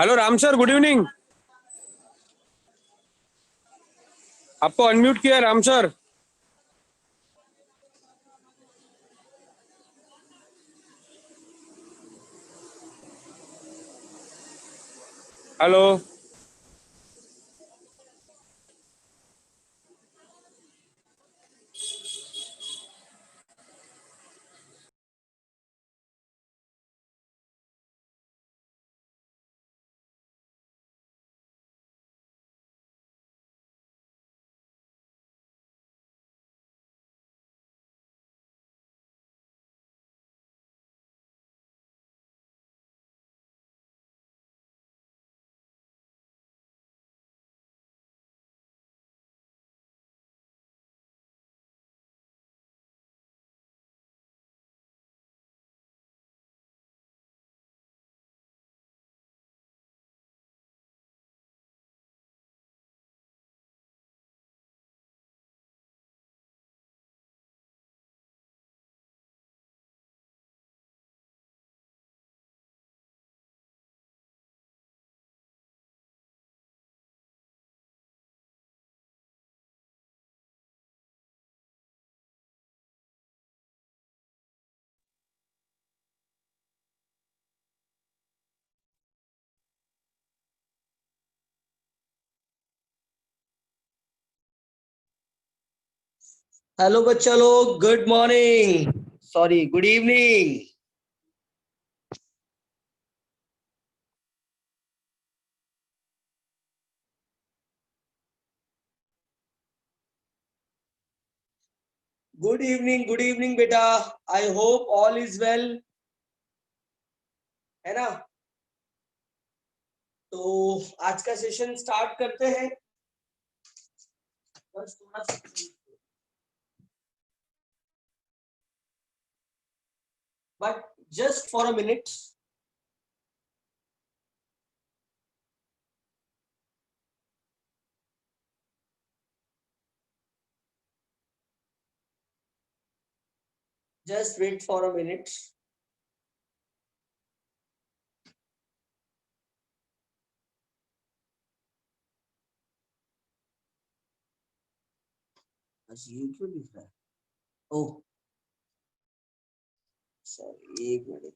Hello Ram sir, good evening. आपको unmute किया है राम सर। हेलो। हेलो बच्चा लोग, good morning, sorry good evening. Good evening बेटा। I hope all is well, है ना। तो आज का सेशन स्टार्ट करते हैं। बस थोड़ा सा but just for a minute. Just wait for a minute. ये क्यों लिख रहा है? ओह सॉरी, एक मिनट।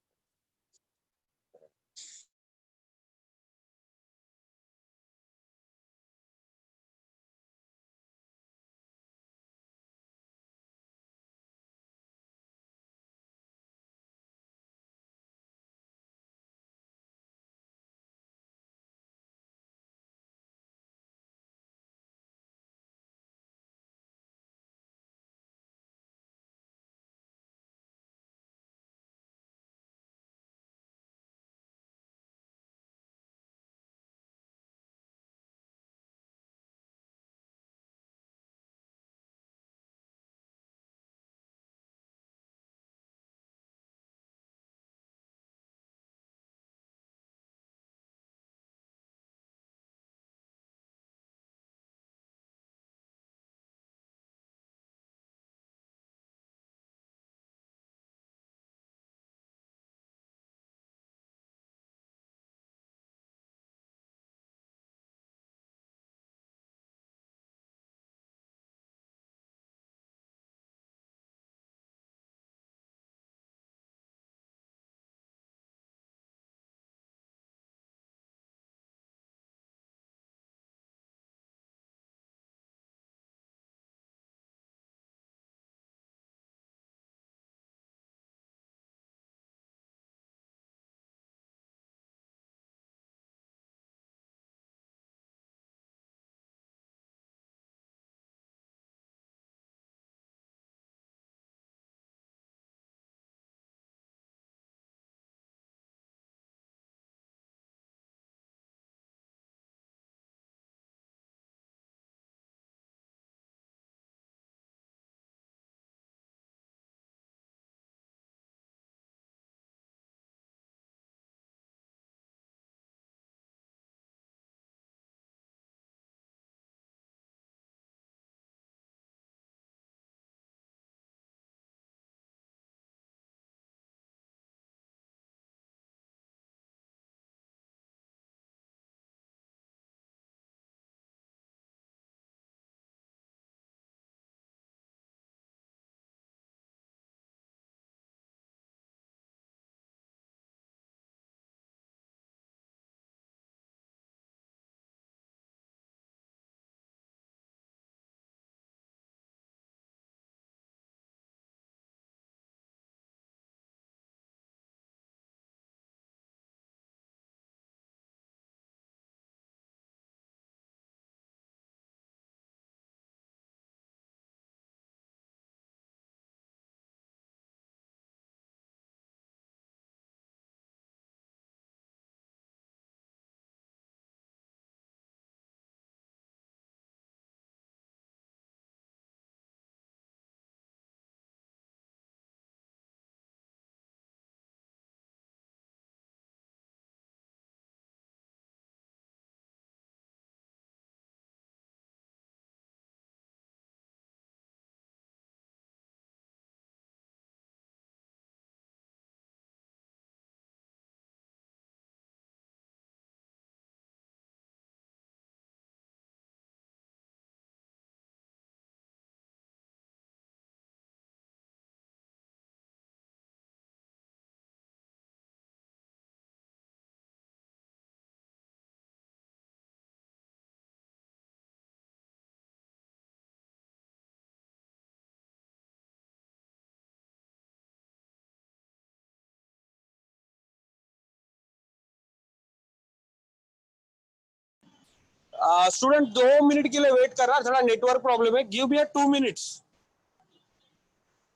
स्टूडेंट 2 मिनट के लिए वेट कर रहा है, थोड़ा नेटवर्क प्रॉब्लम है. Give me 2 minutes.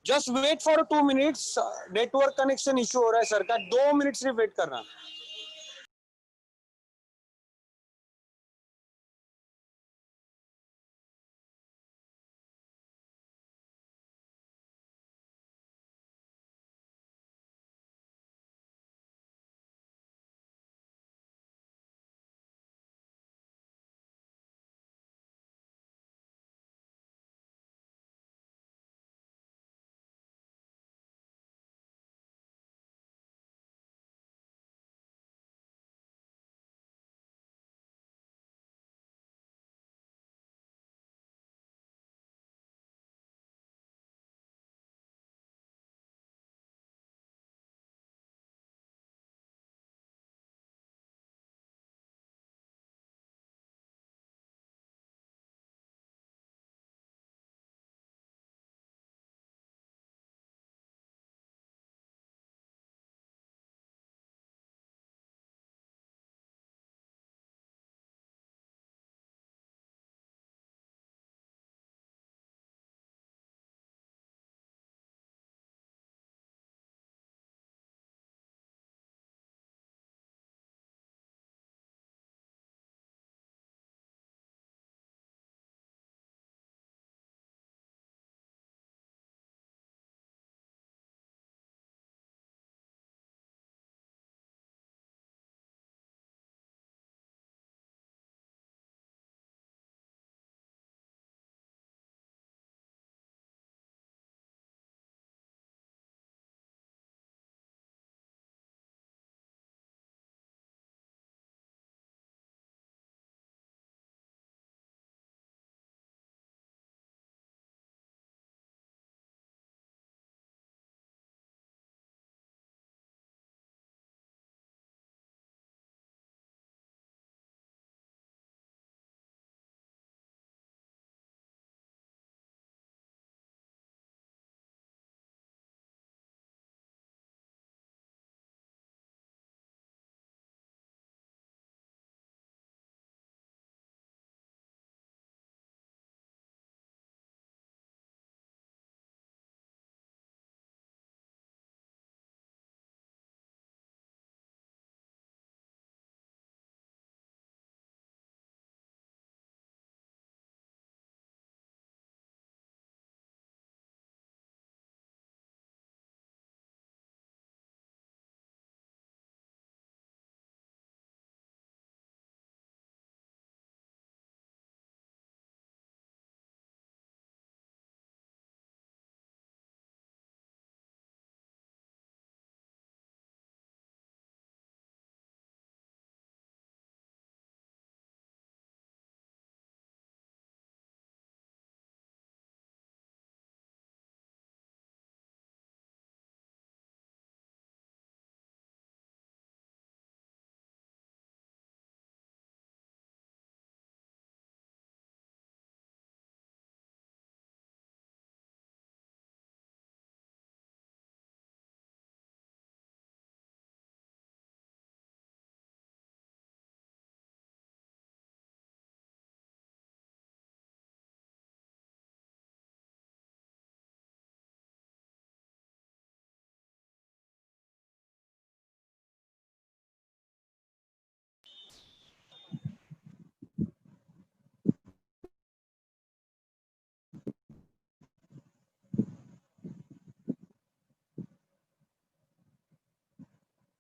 Just wait for 2 minutes. Network connection issue हो रहा है सर का. 2 मिनट सिर्फ वेट करना.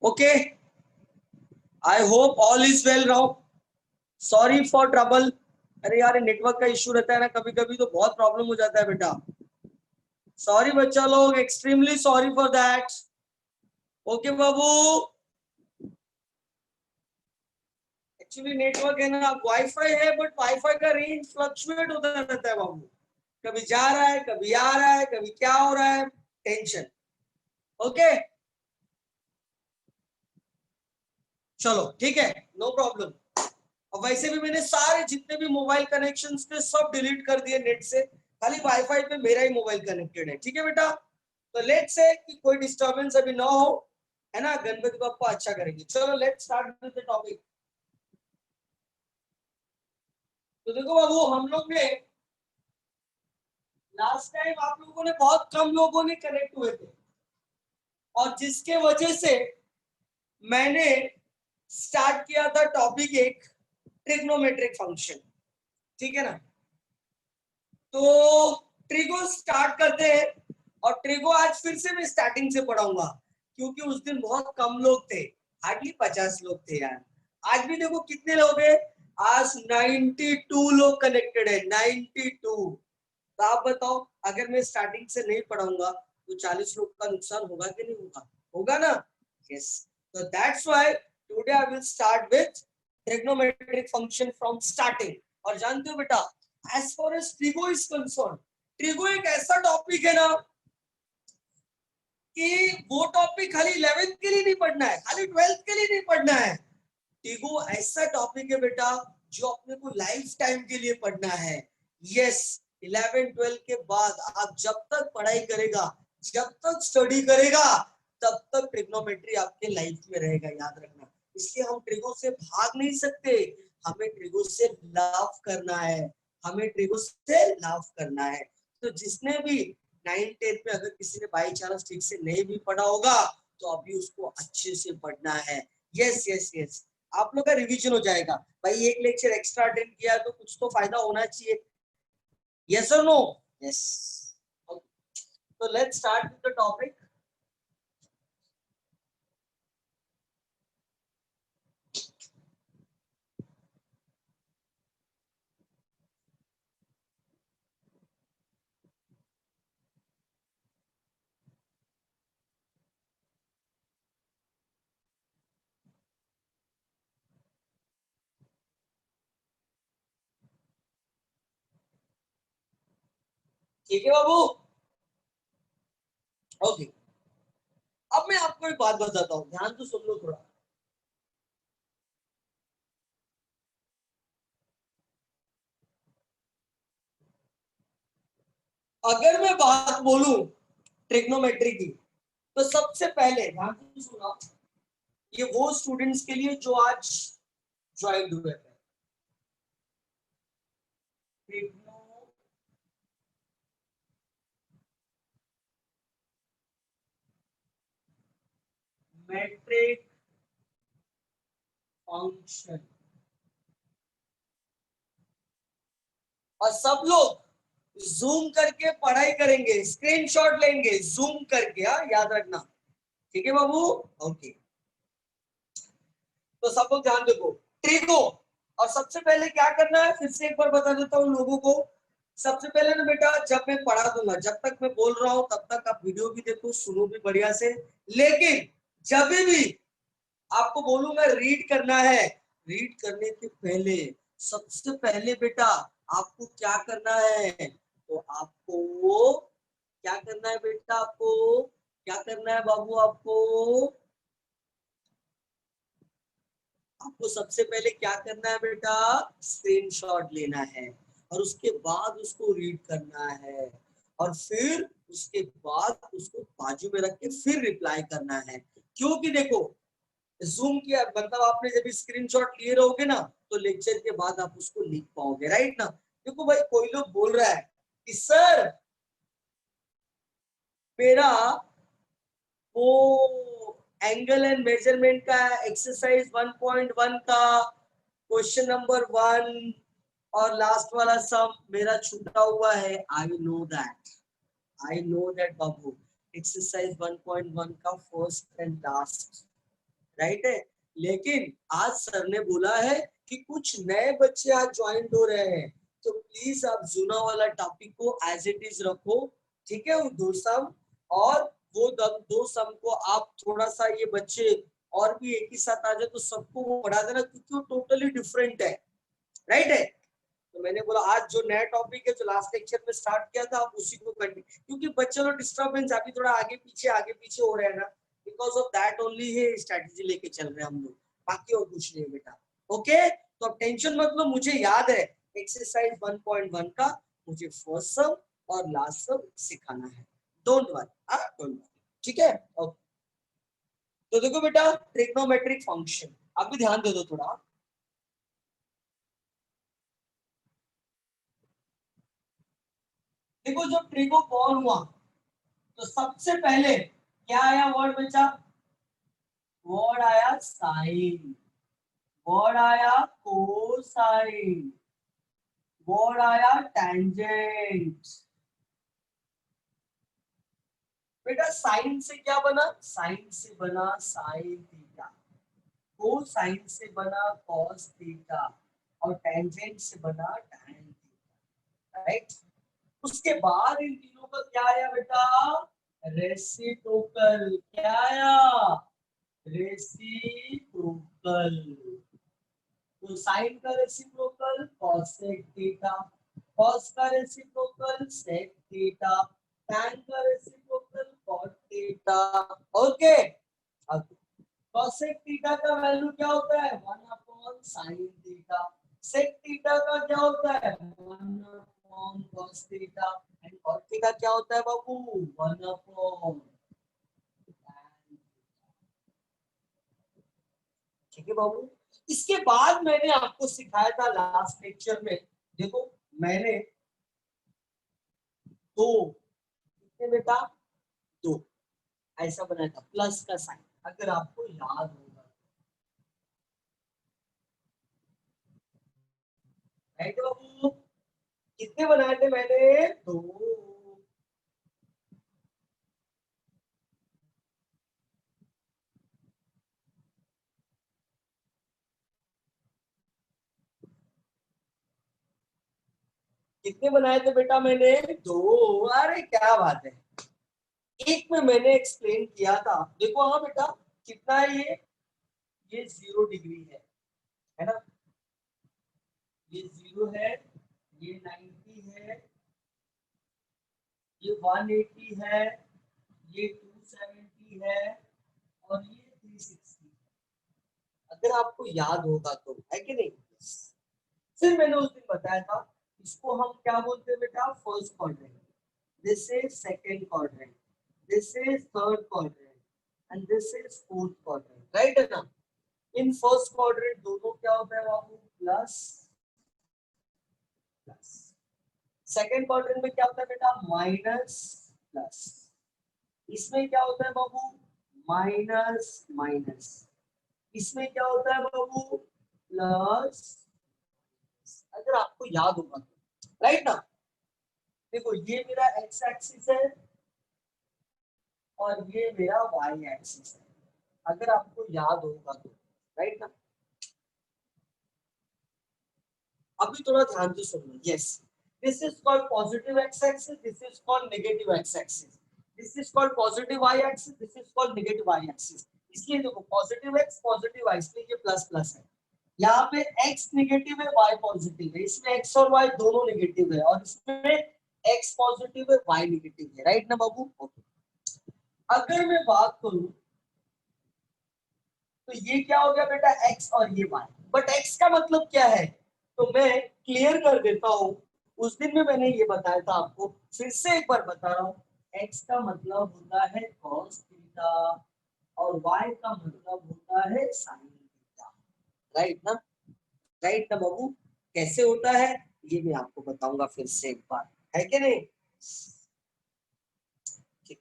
Okay, I hope all is well now. Sorry for trouble. अरे यार नेटवर्क का इश्यू रहता है ना, कभी कभी तो बहुत प्रॉब्लम हो जाता है बेटा. सॉरी बच्चा लोग, extremely sorry for that. Okay Babu. Actually network है ना, वाईफाई है बट वाईफाई का रेंज फ्लक्चुएट होता रहता है बाबू. कभी जा रहा है, कभी आ रहा है, कभी क्या हो रहा है, टेंशन. ओके चलो ठीक है, नो प्रॉब्लम. अब वैसे भी मैंने सारे जितने भी मोबाइल कनेक्शंस थे सब डिलीट कर दिए नेट से. खाली वाईफाई पे मेरा ही मोबाइल कनेक्टेड है. ठीक है बेटा. तो लेट्स से कि कोई डिस्टरबेंस अभी ना हो, है ना. गणपति बप्पा अच्छा करेंगे. चलो let's start with the topic. तो देखो बाबू, हम लोग ने लास्ट टाइम आप लोगों ने बहुत कम लोगों ने कनेक्ट हुए थे, और जिसके वजह से मैंने स्टार्ट किया था टॉपिक एक ट्रिग्नोमेट्रिक फंक्शन, ठीक है ना। तो ट्रिगो स्टार्ट करते हैं, और ट्रिगो आज फिर से मैं स्टार्टिंग से पढ़ाऊंगा, क्योंकि उस दिन बहुत कम लोग थे, हार्डली 50 लोग थे यार। आज भी देखो कितने लोग हैं, आज 92 लोग कनेक्टेड है, 92। तो आप बताओ, अगर मैं स्टार्टिंग से नहीं पढ़ाऊंगा तो 40 लोग का नुकसान होगा कि नहीं होगा? होगा ना? यस। तो that's why today I will start with trigonometric function from starting. और जानते हो बेटा, as far as trigo is concern, trigo एक ऐसा टॉपिक है ना कि वो टॉपिक खाली 11th के लिए नहीं पढ़ना है, खाली 12th के लिए नहीं पढ़ना है। ट्रिगो ऐसा टॉपिक है बेटा जो अपने को लाइफ टाइम के लिए पढ़ना है। यस, 11-12 के बाद आप जब तक पढ़ाई करेगा, जब तक स्टडी करेगा, तब तक ट्रिग्नोमेट्री आपके लाइफ में रहेगा, याद रखना। इसलिए हम ट्रिगो से भाग नहीं सकते, हमें ट्रिगो से लव करना है, हमें ट्रिगो से लव करना है। तो जिसने भी 9th-10th में अगर किसी ने बाई चांस ठीक से नहीं भी पढ़ा होगा, तो अभी उसको अच्छे से पढ़ना है। यस यस यस, आप लोग का रिवीजन हो जाएगा भाई। एक लेक्चर एक्स्ट्रा अटेंड किया तो कुछ तो फायदा होना चाहिए। यस और नो? यस। तो let's start with the topic. ठीक है बाबू? ओके। अब मैं आपको एक बात बताता हूँ, ध्यान तो सुन लो थोड़ा। अगर मैं बात बोलूं ट्रिग्नोमेट्री की, तो सबसे पहले ध्यान से सुना, ये वो स्टूडेंट्स के लिए जो आज ज्वाइन हुए थे। ट्रिग्नोमेट्रिक फंक्शन, और सब लोग जूम करके पढ़ाई करेंगे, स्क्रीनशॉट लेंगे जूम करके, हाँ याद रखना। ठीक है बाबू? ओके। तो सब लोग ध्यान देखो, ट्रिगो। और सबसे पहले क्या करना है, फिर से एक बार बता देता हूँ लोगों को। सबसे पहले ना बेटा, जब मैं पढ़ा दूंगा, जब तक मैं बोल रहा हूं तब तक आप वीडियो भी देखो, सुनो भी बढ़िया से। लेकिन जब भी आपको बोलूंगा रीड करना है, रीड करने के पहले सबसे पहले बेटा आपको क्या करना है, तो आपको क्या करना है बेटा, आपको क्या करना है बाबू, आपको सबसे पहले क्या करना है बेटा, स्क्रीनशॉट लेना है, और उसके बाद उसको रीड करना है, और फिर उसके बाद उसको बाजू में रख के फिर रिप्लाई करना है। क्योंकि देखो, जूम किया मतलब आपने जब स्क्रीनशॉट लिए रहोगे ना, तो लेक्चर के बाद आप उसको लिख पाओगे, राइट ना। देखो भाई, कोई लोग बोल रहा है कि सर मेरा वो एंगल एंड मेजरमेंट का एक्सरसाइज 1.1 का क्वेश्चन नंबर 1 और लास्ट वाला सम मेरा छूटा हुआ है। I know that Babu, exercise 1.1 का फर्स्ट एंड लास्ट, राइट है। लेकिन आज सर ने बोला है कि कुछ नए बच्चे आज ज्वाइन हो रहे हैं, तो प्लीज आप जूना वाला टॉपिक को एज इट इज रखो, ठीक है। वो दो सम, और वो दो सम को आप थोड़ा सा, ये बच्चे और भी एक ही साथ आ जाए तो सबको वो पढ़ा देना, क्योंकि वो टोटली डिफरेंट है, राइट है। तो मैंने बोला आज जो नया टॉपिक है जो लास्ट लेक्चर में स्टार्ट किया था, आप उसी को कंटिन्यू, क्योंकि बच्चे लोग डिस्टर्बेंस अभी थोड़ा आगे पीछे हो रहे हैं ना, because of that only he strategy लेके चल रहे हैं हम लोग, बाकी और कुछ नहीं बेटा। ओके, तो अब टेंशन मत लो, मुझे याद है एक्सरसाइज 1.1 का मुझे फर्स्ट सम और लास्ट सम सिखाना है, डोंट वरी, डोंट वरी, ठीक है। ओके, तो देखो बेटा, ट्रिग्नोमेट्रिक फंक्शन, आप भी ध्यान दे दो थोड़ा। देखो जब ट्रिगोन हुआ तो सबसे पहले क्या आया वर्ड बचा, वर्ड आया साइन, वर्ड आया कोसाइन, वर्ड आया टेंजेंट। बेटा साइन से क्या बना, साइन से बना साइन थीटा, कोसाइन से बना कॉस थीटा, और टेंजेंट से बना tan थीटा, राइट। उसके बाद इन तीनों का क्या आया बेटा, रेसिप्रोकल। क्या आया, रेसिप्रोकल। तो साइन का रेसिप्रोकल कॉसेक थीटा, कॉस का रेसिप्रोकल सेक थीटा, tan का रेसिप्रोकल कॉट थीटा। ओके, अब कॉसेक थीटा का वैल्यू क्या होता है, 1/sin थीटा। सेक थीटा का क्या होता है, 1/cos theta. And cot theta क्या होता है बाबू, 1/tan। ठीक है बाबू। इसके बाद मैंने आपको सिखाया था लास्ट लेक्चर में, देखो मैंने दो, कितने बेटा, दो, ऐसा बनाया था प्लस का साइन, अगर आपको याद होगा, राइट बाबू। कितने बनाए थे मैंने, दो। कितने बनाए थे बेटा मैंने, दो। अरे क्या बात है, एक में मैंने एक्सप्लेन किया था, देखो हाँ बेटा, कितना है ये 0 डिग्री है ना, ये 0 है, ये 90 है, ये 180 है, ये 270 है, और ये 360। अगर आपको याद होगा तो, है कि नहीं। फिर मैंने उस दिन बताया था, इसको हम क्या बोलते हैं बेटा, first quadrant, this is second quadrant, this is third quadrant and this is fourth quadrant, right है ना। इन फर्स्ट क्वाड्रेंट दोनों क्या होता है बाबू, प्लस प्लस। सेकंड क्वाड्रेंट में क्या होता है बेटा, माइनस प्लस। इसमें क्या होता है बाबू, माइनस माइनस। इसमें क्या होता है बाबू, प्लस। अगर आपको याद होगा तो, राइट ना। देखो ये मेरा एक्स एक्सिस है और ये मेरा वाई एक्सिस है, अगर आपको याद होगा तो, राइट ना। अभी थोड़ा ध्यान से सुनना, yes, this is called positive X axis, this is called negative X axis, this is called positive Y axis, this is called negative Y axis. इसलिए देखो पॉजिटिव एक्स पॉजिटिव वाई, इसलिए ये प्लस प्लस है। यहाँ पे x negative है, y positive है, इसमें x और y दोनों नेगेटिव है, और इसमें x पॉजिटिव है, y नेगेटिव है, राइट ना बाबू। ओके, अगर मैं बात करूं तो ये क्या हो गया बेटा, x और ये y, बट x का मतलब क्या है, तो मैं क्लियर कर देता हूं। उस दिन में मैंने ये बताया था आपको, फिर से एक बार बता रहा हूं, x का मतलब होता है cos थीटा और y का मतलब होता है sin थीटा, राइट ना, राइट ना बाबू। कैसे होता है ये मैं आपको बताऊंगा फिर से एक बार, है कि नहीं। ठीक,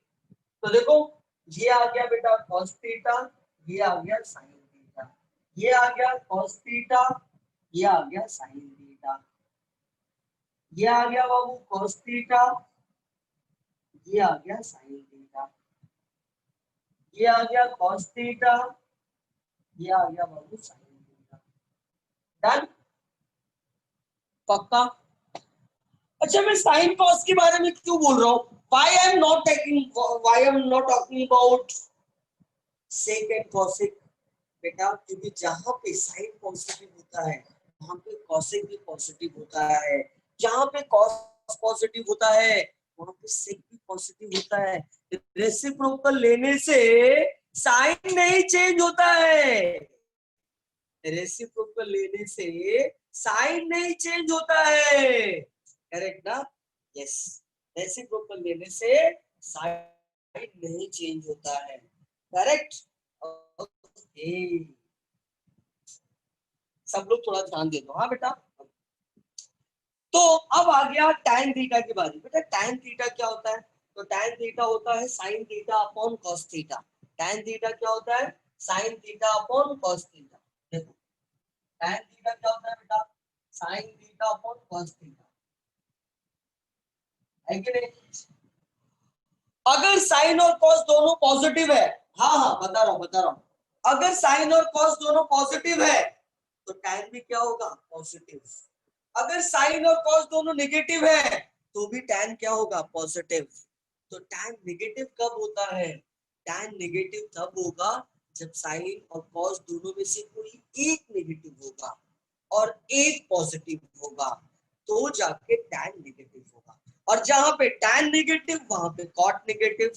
तो देखो ये आ गया बेटा cos थीटा, ये आ गया sin थीटा, ये आ गया cos थीटा, ये आ गया sin थीटा, ये आ गया बाबू cos थीटा, ये आ गया sin थीटा, ये आ गया cos थीटा, ये आ गया बाबू sin थीटा। डन, पक्का। अच्छा मैं साइन कॉस के बारे में क्यों बोल रहा हूँ, why I am not taking, why I am not talking about sec and cosec, बेटा क्योंकि जहां पे साइन पॉजिटिव होता है वहां पे कॉसेक भी पॉजिटिव होता है, जहां पे कॉस पॉजिटिव होता है वहां पे सेक भी पॉजिटिव होता है। रेसिप्रोकल लेने से साइन नहीं चेंज होता है, रेसिप्रोकल लेने से साइन नहीं चेंज होता है, करेक्ट ना, यस। रेसिप्रोकल लेने से साइन नहीं चेंज होता है, करेक्ट। ओके, सब लोग थोड़ा ध्यान दे दो, हाँ बेटा। तो अब आ गया tan थीटा की बारी। बेटा tan थीटा क्या होता है? तो tan थीटा होता है sin theta upon cos theta. tan theta क्या होता है? sin theta upon cos theta. देखो tan थीटा क्या होता है बेटा? sin theta upon cos theta, है कि नहीं? अगर साइन और कॉस दोनों पॉजिटिव है, हाँ हाँ बता रहा हूं, अगर साइन और कॉस दोनों पॉजिटिव है तो tan भी क्या होगा? पॉजिटिव। अगर साइन और कॉस दोनों नेगेटिव है तो भी tan क्या होगा? पॉजिटिव। तो tan नेगेटिव कब होता है? tan नेगेटिव तब होगा जब साइन और कॉस दोनों में से कोई एक नेगेटिव होगा और एक पॉजिटिव होगा, तो जाके tan नेगेटिव होगा। और जहां पे tan नेगेटिव वहां पे cot नेगेटिव,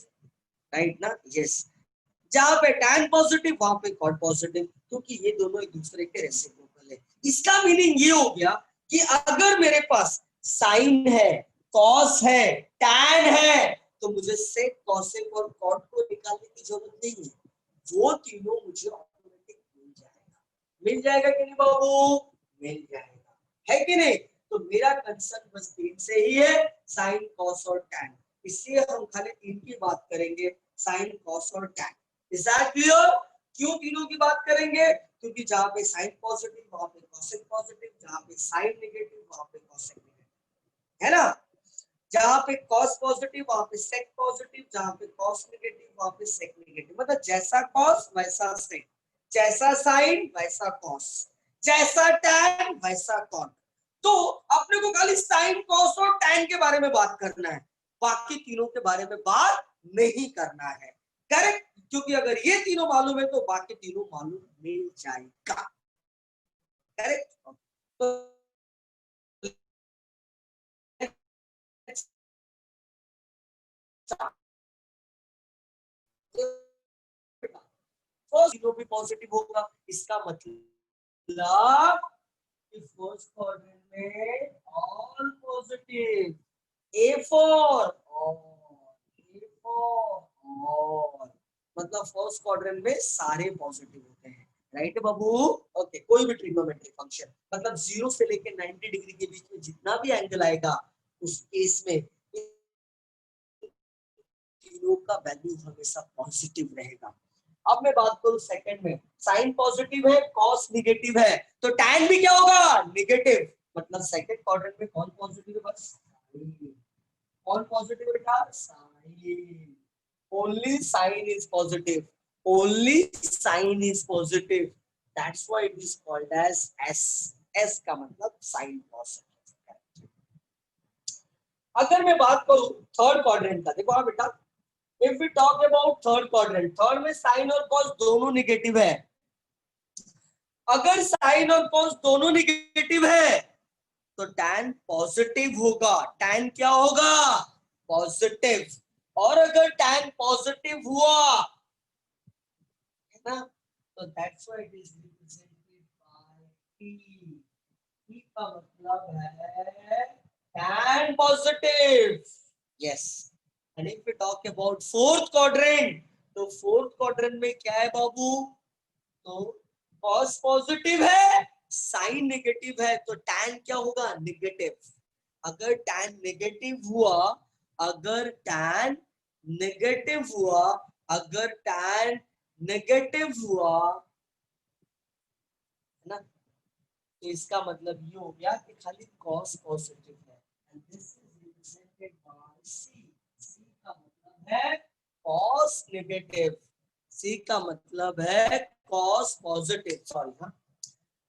राइट ना? यस। जहां पे tan पॉजिटिव वहां पे cot पॉजिटिव, क्योंकि ये दोनों एक दूसरे के रेसिप्रोकल है। इसका मीनिंग ये हो गया कि अगर मेरे पास साइन है, cos है, tan है, तो मुझे sec, cosec और cot को निकालने की जरूरत नहीं है, वो तीनों मुझे ऑटोमेटिक मिल जाएगा कि नहीं बाबू? मिल जाएगा, है कि नहीं? तो मेरा कंसर्न बस तीन से ही है, साइन, कॉस और टैन। इसलिए हम खाली तीन की बात करेंगे, साइन, कॉस और टैन। Is that clear? क्यों तीनों की बात करेंगे? क्योंकि जहां पे साइन पॉजिटिव वहां पे कॉसेक पॉजिटिव, जहां पे साइन नेगेटिव वहां पे कॉसेक नेगेटिव, है ना? जहां पे कॉस पॉजिटिव वहां पे सेक पॉजिटिव, जहां पे कॉस नेगेटिव वहां पे सेक नेगेटिव। मतलब जैसा कॉस वैसा सेक, जैसा साइन वैसा कॉस, जैसा टैन वैसा कॉट। तो अपने को खाली साइन, कॉस और टैन के बारे में बात करना है, बाकी तीनों के बारे में बात नहीं करना है। करेक्ट? क्योंकि अगर ये तीनों मालूम है तो बाकी तीनों मालूम मिल जाएगा। करेक्ट? तो फर्स्ट जीरो भी पॉजिटिव होगा, इसका मतलब कि फर्स्ट क्वाड्रेंट में all positive. A for all, मतलब फर्स्ट क्वाड्रेंट में सारे पॉजिटिव होते हैं, राइट बाबू? ओके, कोई भी ट्रिग्नोमेट्रिक फंक्शन, मतलब 0 से लेकर 90 डिग्री के बीच में जितना भी एंगल आएगा उस केस में तीनों का वैल्यू हमेशा पॉजिटिव रहेगा। अब मैं बात करूं सेकंड में, साइन पॉजिटिव है, कॉस नेगेटिव है, तो टैन भी क्या होगा? नेगेटिव। मतलब सेकंड क्वाड्रेंट में कौन पॉजिटिव है? बस कौन पॉजिटिव है बेटा? Sine. Only sine is positive, only sine is positive, that's why it is called as S. S का मतलब साइन पॉजिटिव। अगर मैं बात करूं थर्ड क्वाड्रेंट का, देखो बेटा, if we talk about third quadrant, third में साइन और कॉस दोनों नेगेटिव है। अगर साइन और कॉस दोनों नेगेटिव है तो टैन पॉजिटिव होगा। टैन क्या होगा? पॉजिटिव। और अगर टैन पॉजिटिव हुआ, है ना, तो that's why it is represented by T. T का मतलब है tan positive. Yes. And if we talk about fourth quadrant, तो fourth quadrant में क्या है बाबू? तो cos पॉजिटिव है, साइन नेगेटिव है, तो tan क्या होगा? नेगेटिव। अगर tan नेगेटिव हुआ, अगर tan नेगेटिव हुआ, अगर tan नेगेटिव हुआ, है ना, तो इसका मतलब ये हो गया कि खाली cos पॉजिटिव है। And this is represented by C. C का मतलब है cos नेगेटिव, C का मतलब है cos पॉजिटिव, सॉरी। हाँ,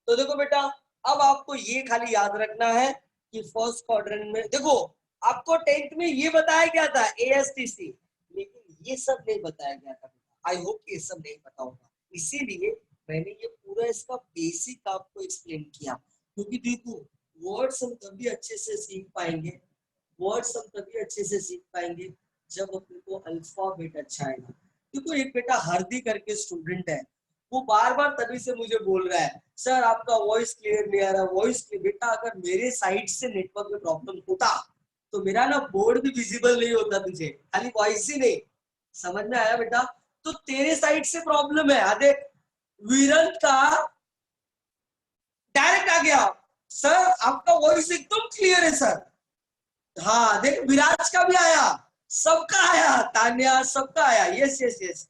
तो देखो बेटा, अब आपको ये खाली याद रखना है कि फर्स्ट क्वाड्रेंट में, देखो आपको 10th में ये बताया गया था ASTC, लेकिन ये सब नहीं बताया गया था। आई होप ये सब नहीं पता होगा, इसीलिए मैंने ये पूरा इसका बेसिक आपको एक्सप्लेन किया। क्योंकि देखो, वर्ड्स हम तभी अच्छे से सीख पाएंगे, वर्ड्स हम तभी अच्छे से सीख पाएंगे जब अपने को अल्फाबेट अच्छा आएगा। देखो एक बेटा हरदी करके स्टूडेंट है, वो बार बार तभी से मुझे बोल रहा है, सर आपका वॉइस क्लियर नहीं आ रहा, वॉइस क्लियर। बेटा अगर मेरे साइड से नेटवर्क में प्रॉब्लम होता तो मेरा ना बोर्ड भी विजिबल नहीं होता, तुझे खाली वॉइस ही नहीं। समझ में आया बेटा? तो तेरे साइड से प्रॉब्लम है। आधे वीरन का डायरेक्ट आ गया, सर आपका वॉइस एकदम क्लियर है सर। हाँ देख विराज का भी आया, सबका आया, तान्या सबका आया। Yes yes yes.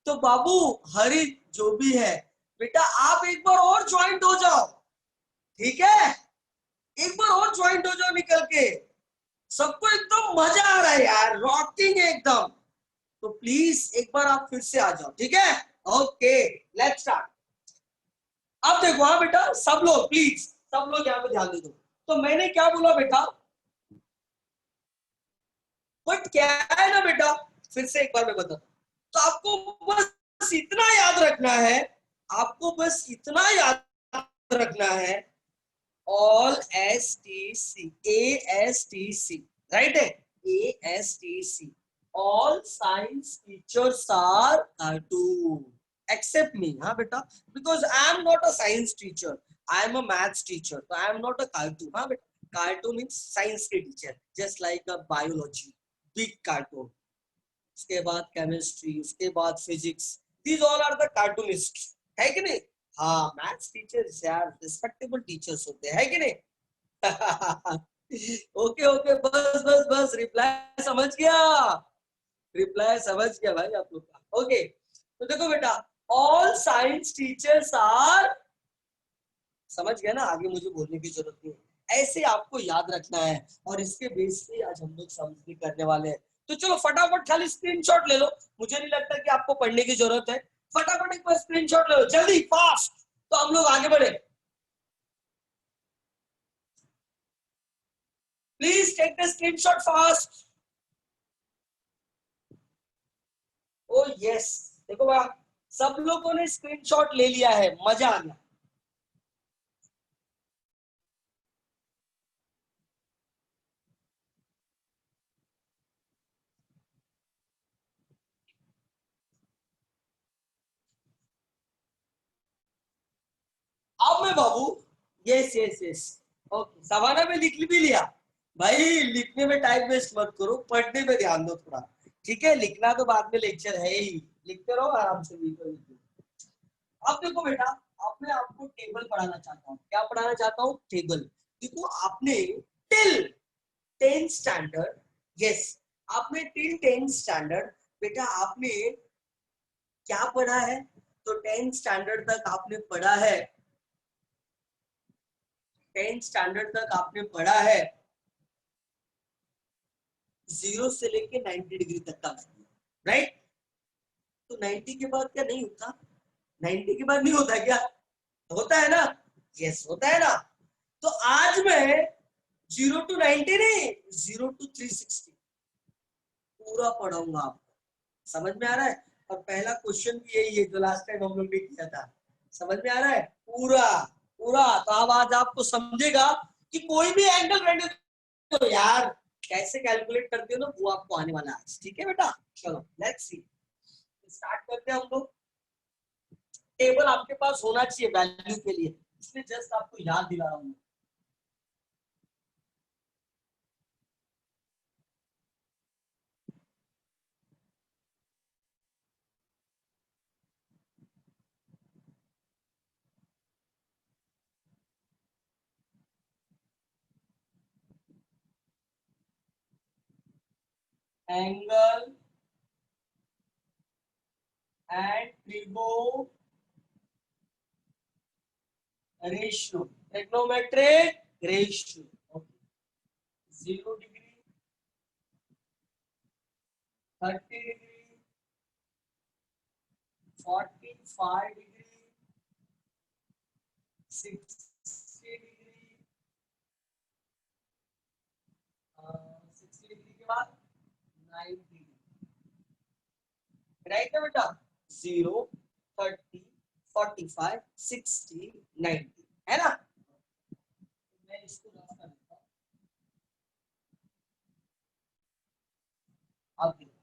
तो बाबू हरि जो भी है बेटा, आप एक बार और ज्वाइंट हो जाओ, ठीक है? एक बार और ज्वाइंट हो जाओ निकल के। सबको एकदम मजा आ रहा है यार, रॉकिंग है एकदम। तो प्लीज एक बार आप फिर से आ जाओ, ठीक है? Okay let's start. अब देखो, हाँ बेटा सब लोग प्लीज, सब लोग यहाँ पे ध्यान दे दो। तो मैंने क्या बोला बेटा, बट क्या है ना बेटा, फिर से एक बार मैं बता, तो आपको बस इतना याद रखना है, आपको बस इतना याद रखना है, all S T C, A S T C, right है? A S T C, all science teachers are cartoon except me. हाँ बेटा, because I am not a science teacher, I am a maths teacher, तो I am not a cartoon. हाँ बेटा, cartoon means science के teacher, just like a biology big cartoon, उसके बाद chemistry, उसके बाद physics, these all are the cartoonist, है कि नहीं? हाँ मैथ्स टीचर्स यार रिस्पेक्टेबल टीचर्स होते हैं, है कि नहीं? ओके ओके, बस बस बस, रिप्लाई समझ गया, रिप्लाई समझ गया भाई आप लोग का। ओके तो देखो बेटा, ऑल साइंस टीचर्स आर, समझ गया ना? आगे मुझे बोलने की जरूरत नहीं है, ऐसे आपको याद रखना है, और इसके बेस पे आज हम लोग समझने करने वाले हैं। तो चलो फटाफट खाली स्क्रीनशॉट ले लो, मुझे नहीं लगता कि आपको पढ़ने की जरूरत है, फटाफट एक बार स्क्रीनशॉट ले लो जल्दी फास्ट, तो हम लोग आगे बढ़े। Please take the screenshot fast. Oh yes, देखो बा, सब लोगों ने स्क्रीनशॉट ले लिया है, मजा आ गया। अब मैं बाबू, यस यस यस, ओके सवाना में लिख भी लिया भाई, लिखने में टाइम वेस्ट मत करो, पढ़ने में ध्यान दो थोड़ा, ठीक है? लिखना तो बाद में लेक्चर है ही, लिखते रहो आराम से, लिखो लिखो। अब देखो बेटा, अब मैं आपको टेबल पढ़ाना चाहता हूँ, क्या पढ़ाना चाहता हूँ? टेबल। देखो आपने टिल 10th स्टैंडर्ड, यस आपने टिल 10th स्टैंडर्ड बेटा आपने क्या पढ़ा है? तो 10th स्टैंडर्ड तक आपने पढ़ा है, 10th स्टैंडर्ड तक आपने पढ़ा है 0 से लेके 90 डिग्री तक का, राइट? तो 90 के बाद क्या नहीं होता? 90 के बाद नहीं होता क्या? होता है ना? यस होता है ना? तो आज मैं 0 to 90 नहीं, 0 to 360 पूरा पढ़ाऊंगा आपको, समझ में आ रहा है? और पहला क्वेश्चन भी यही है जो लास्ट टाइम हम लोग ने किया था, समझ में आ रहा है? पूरा पूरा। तो अब आज आपको समझेगा कि कोई भी एंगल रहने दो यार, कैसे कैलकुलेट करते हो ना, वो आपको आने वाला है, ठीक है बेटा? चलो लेट्स सी, स्टार्ट करते हैं हम लोग। टेबल आपके पास होना चाहिए वैल्यू के लिए, इसलिए जस्ट आपको याद दिला रहा हूँ। Angle and trigo ratio, trigonometric ratio, 0 degree, 30 degree, 45 degree, 60 degree, 60 degree के बाद 90 डिग्री, राइट है बेटा? 0, 30, 45, 60, 90, है ना? मैं इसको रफ कर देता हूँ। अब देखो,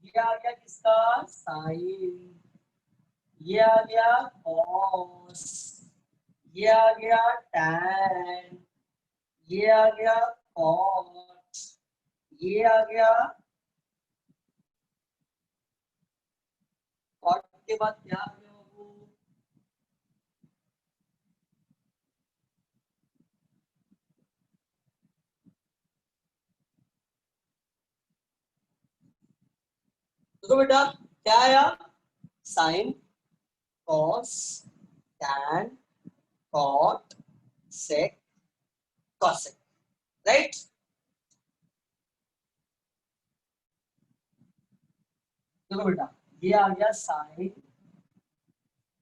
ये आ गया किसका? साइन, ये आ गया कॉस, ये आ गया टैन, ये आ गया कॉट, ये आ गया, कॉट के बाद क्या आ गया वो? देखो बेटा क्या आया, साइन, कॉस, टैन, कॉट, सेक, कॉसेक, राइट। देखो बेटा ये आ गया साइन,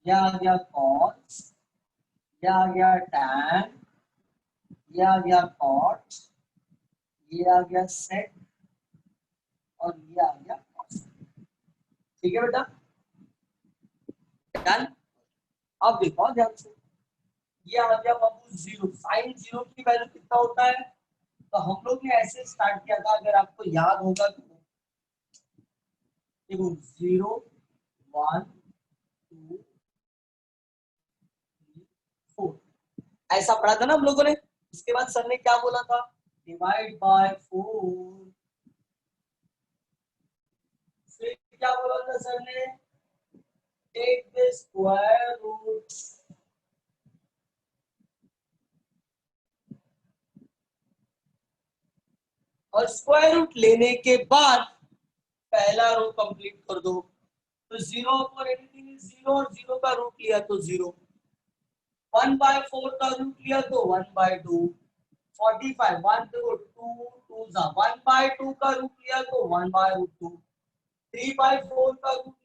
ये आ गया कॉस, ये आ गया टैन, ये आ गया कॉट, ये आ गया सेक और ये आ गया कॉस। ठीक है बेटा, डन। अब देखो ध्यान से, ये आ गया बाबू जीरो, साइन जीरो की वैल्यू कितना होता है, तो हम लोग ने ऐसे स्टार्ट किया था, अगर आपको याद होगा तो देखो 0 1 2 3 4 ऐसा पढ़ा था ना हम लोगों ने। इसके बाद सर ने क्या बोला था, डिवाइड बाय 4। फिर क्या बोला था सर ने, टेक द स्क्वायर रूट। और स्क्वायर रूट लेने के बाद पहला रो कंप्लीट कर दो। तो 0 अपॉन एनीथिंग इज 0 और 0 का रूट लिया तो 0। 1/4 का रूट लिया तो 1/2। 45 1 2 2 जा 1/2 का रूट लिया तो 1/√2। 3/4 का रूट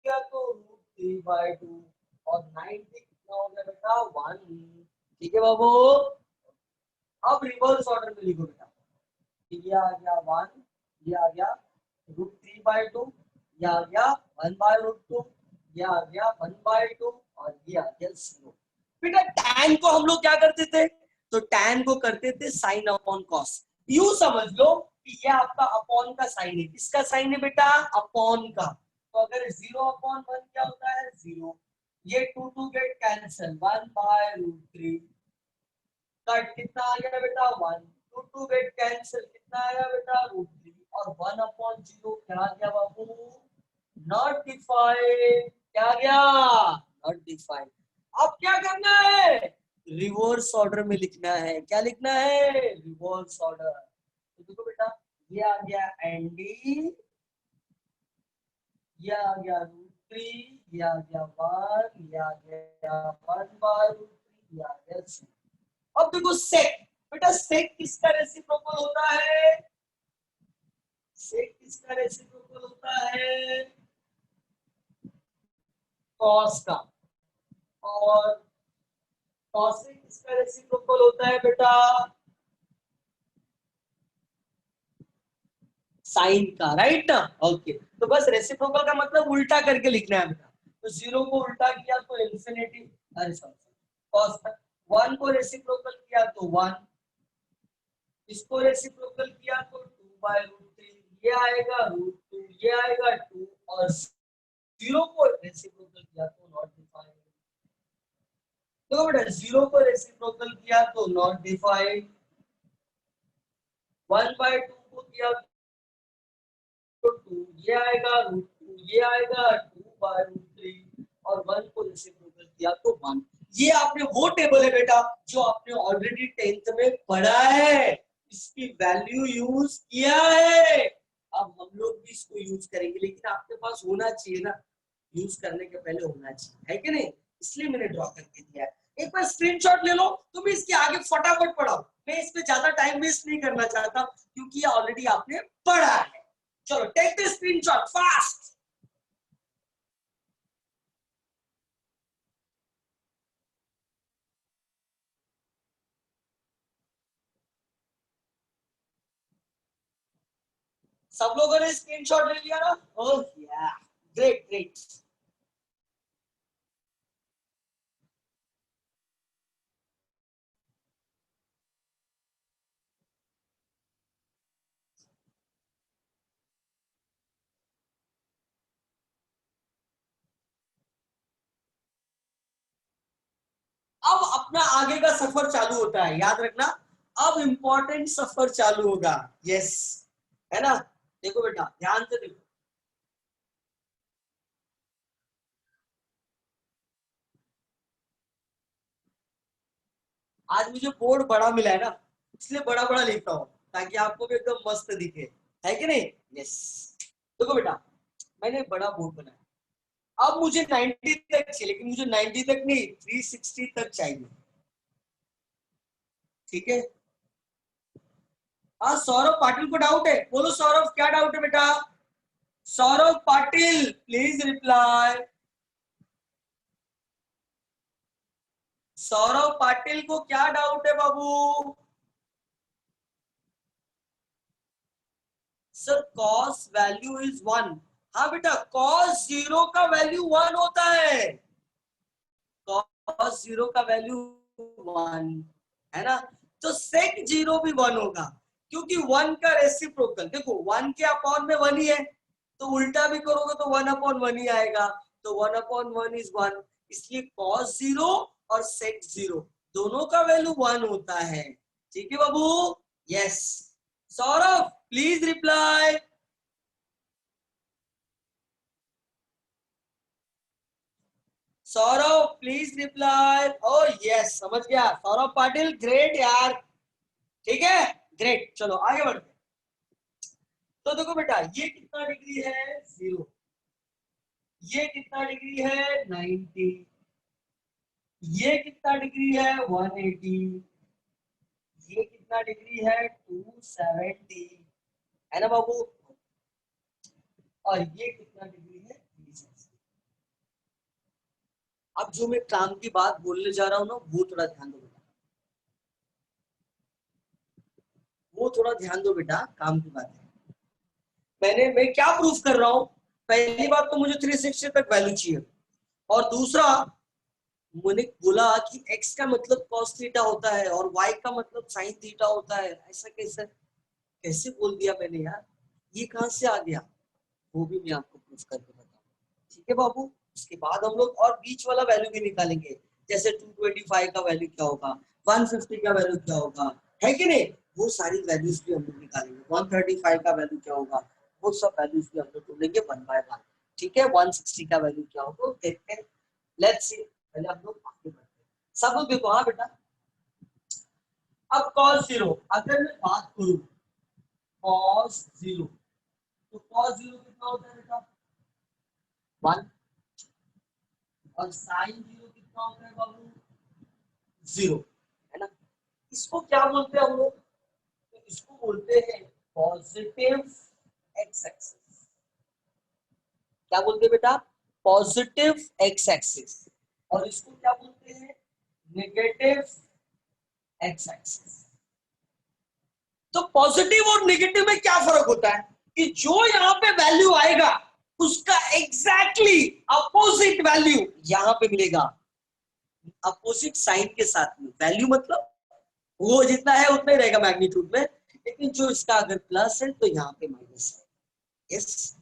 लिया तो √3/2 और 90 कितना हो गया बेटा 1। ठीक है बाबू, अब रिवर्स ऑर्डर में लिखो बेटा, ये आ गया 1, ये आ गया √3/2, ये आ गया 1/√2, ये आ गया 1/2 और ये आ गया 0। बेटा tan को हम लोग क्या करते थे, तो tan को करते थे साइन अपॉन कॉस। यू समझ लो कि ये आपका अपॉन का साइन है। किसका साइन है बेटा, अपॉन का। तो अगर 0/1 क्या होता है 0, ये 2 गेट कैंसिल, 1/√3 कट, कितना आ गया बेटा 1, 2 गेट कैंसिल, कितना आया बेटा √3 और 1/0 क्या आ गया बाबू, नॉट डिफाइंड। क्या गया, नॉट डिफाइंड। अब क्या करना है, रिवर्स ऑर्डर में लिखना है। क्या लिखना है, रिवर्स ऑर्डर। तो देखो बेटा ये आ गया एनडी, ये आ गया √3, ये आ गया 1, ये आ गया 1/√3, ये आ गया 0। अब देखो सेक, बेटा सेक किसका रेसिप्रोकल होता है, सेक किसका रेसिप्रोकल होता है, कॉस का। और कॉसेक किसका रेसिप्रोकल होता है बेटा, साइन का, राइट। ओके, तो बस रेसिप्रोकल का मतलब उल्टा करके लिखना है बेटा। तो 0 को उल्टा किया तो इंफिनिटी, अरे सॉरी कॉस का। 1 को रेसिप्रोकल किया तो 1, इसको रेसिप्रोकल किया तो 2/√3, ये आएगा √2, ये आएगा 2 और 0 को रेसिप्रोकल किया तो नॉट डिफाइंड। तो बेटा 0 को रेसिप्रोकल किया तो नॉट डिफाइंड, 1/2 को किया तो 2, ये आएगा √2, ये आएगा 2/√3 और 1 को रेसिप्रोकल किया तो 1। ये आपने वो टेबल है बेटा जो आपने ऑलरेडी 10th में पढ़ा है, इसकी वैल्यू यूज किया है। अब हम लोग भी इसको यूज करेंगे, लेकिन आपके पास होना चाहिए ना, यूज करने के पहले होना चाहिए, है कि नहीं, इसलिए मैंने ड्रॉ करके दिया है। एक बार स्क्रीनशॉट ले लो, तुम इसके आगे फटाफट पढ़ाओ। मैं इस पे ज्यादा टाइम वेस्ट नहीं करना चाहता क्योंकि ऑलरेडी आपने पढ़ा है। चलो टेक द स्क्रीनशॉट फास्ट। सब लोगों ने स्क्रीनशॉट ले लिया ना, ओह या, ग्रेट ग्रेट। अब अपना आगे का सफर चालू होता है, याद रखना, अब इंपॉर्टेंट सफर चालू होगा। यस, है ना। देखो बेटा ध्यान से देखो, आज मुझे बोर्ड बड़ा मिला है ना, इसलिए बड़ा बड़ा लिखता हूँ ताकि आपको भी एकदम मस्त दिखे, है कि नहीं। यस, देखो बेटा, मैंने बड़ा बोर्ड बनाया, अब मुझे 90 तक चाहिए, लेकिन मुझे 90 तक नहीं 360 तक चाहिए, ठीक है। हाँ सौरभ पाटिल को डाउट है, बोलो सौरभ क्या डाउट है बेटा? Saurabh Patil please reply. सौरभ पाटिल को क्या डाउट है बाबू? Sir cos value is 1। हाँ बेटा, कॉस 0 का वैल्यू 1 होता है, कॉस 0 का वैल्यू 1 है ना, तो सेक 0 भी 1 होगा, क्योंकि 1 का रेसिप्रोकल देखो 1 के अपॉन में 1 ही है, तो उल्टा भी करोगे तो 1 अपॉन 1 ही आएगा, तो 1 अपॉन 1 इज 1, इसलिए कॉस 0 और सेक 0 दोनों का वैल्यू 1 होता है, ठीक है बाबू? Yes. Saurabh please reply. Saurabh please reply. Oh yes, समझ गया सौरभ पाटिल, ग्रेट यार, ठीक है ग्रेट। चलो आगे बढ़ते हैं। तो देखो बेटा, ये कितना डिग्री है 0, ये कितना डिग्री है 90, ये कितना डिग्री है 180, ये कितना डिग्री है 270, है ना बाबू, और ये कितना डिग्री है 360। अब जो मैं काम की बात बोलने जा रहा हूं ना, वो थोड़ा ध्यान दो बेटा, वो थोड़ा ध्यान दो बेटा, काम की बात है। मैं क्या प्रूफ कर रहा हूं? पहली बात तो मुझे 360 तक वैल्यू चाहिए, और दूसरा मैंने बोला कि x का मतलब cos थीटा होता है और y का मतलब sin थीटा होता है। ऐसा कैसे कैसे बोल दिया मैंने यार, ये कहां से आ गया? वो भी मैं आपको प्रूफ करके बताऊंगा, ठीक है बाबू? उसके बाद हम लोग और बीच वाला वैल्यू भी निकालेंगे, जैसे 225 का वैल्यू क्या होगा, 150 का वैल्यू क्या होगा, है कि नहीं? वो सारी वैल्यूज भी हम लोग निकालेंगे। 135 का वैल्यू क्या होगा, वो सब वैल्यूज भी हम लोग ढूंढेंगे 1 बाय 1, ठीक है? 160 का वैल्यू क्या होगा देखते हैं, लेट्स सी। पहले हम लोग आगे बढ़ते हैं। सब लोग देखो, हाँ बेटा, अब cos 0 अगर मैं बात करूं, cos 0, तो cos 0 कितना होता है बेटा 1, और sin 0 कितना होता है बाबू 0, है ना? इसको क्या बोलते हैं हम लोग? तो इसको बोलते हैं पॉजिटिव एक्स एक्सिस। क्या बोलते हैं बेटा? Positive X axis. और इसको क्या बोलते हैं? Negative X axis. तो पॉजिटिव और नेगेटिव में क्या फर्क होता है कि जो यहाँ पे वैल्यू आएगा उसका एग्जैक्टली अपोजिट वैल्यू यहाँ पे मिलेगा, अपोजिट साइन के साथ में। वैल्यू मतलब वो जितना है उतना ही रहेगा मैग्नीट्यूड में, लेकिन जो इसका अगर प्लस है तो यहाँ पे माइनस है। यस,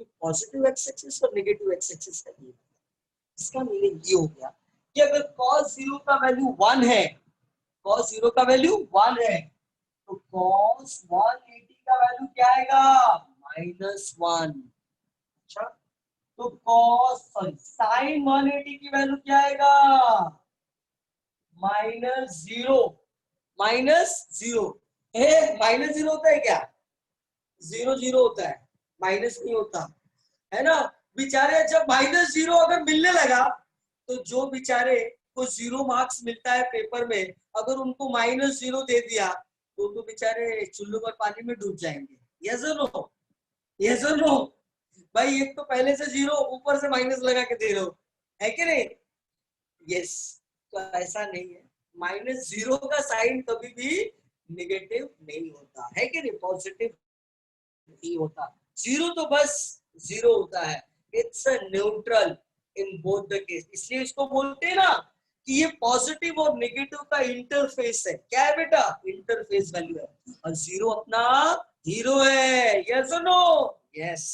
पॉजिटिव एक्स एक्सिस और नेगेटिव एक्स एक्सिस का ये, इसका मीनिंग ये हो गया कि अगर cos 0 का वैल्यू 1 है, cos 0 का वैल्यू 1 है, तो cos 180 का वैल्यू क्या आएगा -1। अच्छा, तो sin 180 की वैल्यू क्या आएगा -0। -0 -0 होता है क्या? 0 होता है, माइनस नहीं होता, है ना? बेचारे जब -0 अगर मिलने लगा, तो जो बेचारे को 0 मार्क्स मिलता है पेपर में, अगर उनको -0 दे दिया तो बेचारे चुल्लू पर पानी में डूब जाएंगे। यस और नो? यस और नो? भाई एक तो पहले से 0, ऊपर से माइनस लगा के दे रहे हो, है कि नहीं? यस। तो ऐसा नहीं है, -0 का साइन कभी भी नेगेटिव नहीं होता, है कि नहीं? पॉजिटिव नहीं होता। 0 तो बस 0 होता है, it's a neutral in both the case. इसलिए इसको बोलते हैं ना कि ये पॉजिटिव और नेगेटिव का इंटरफेस है। क्या है बेटा? इंटरफेस वैल्यू है, और 0 अपना हीरो है। यस और नो? यस।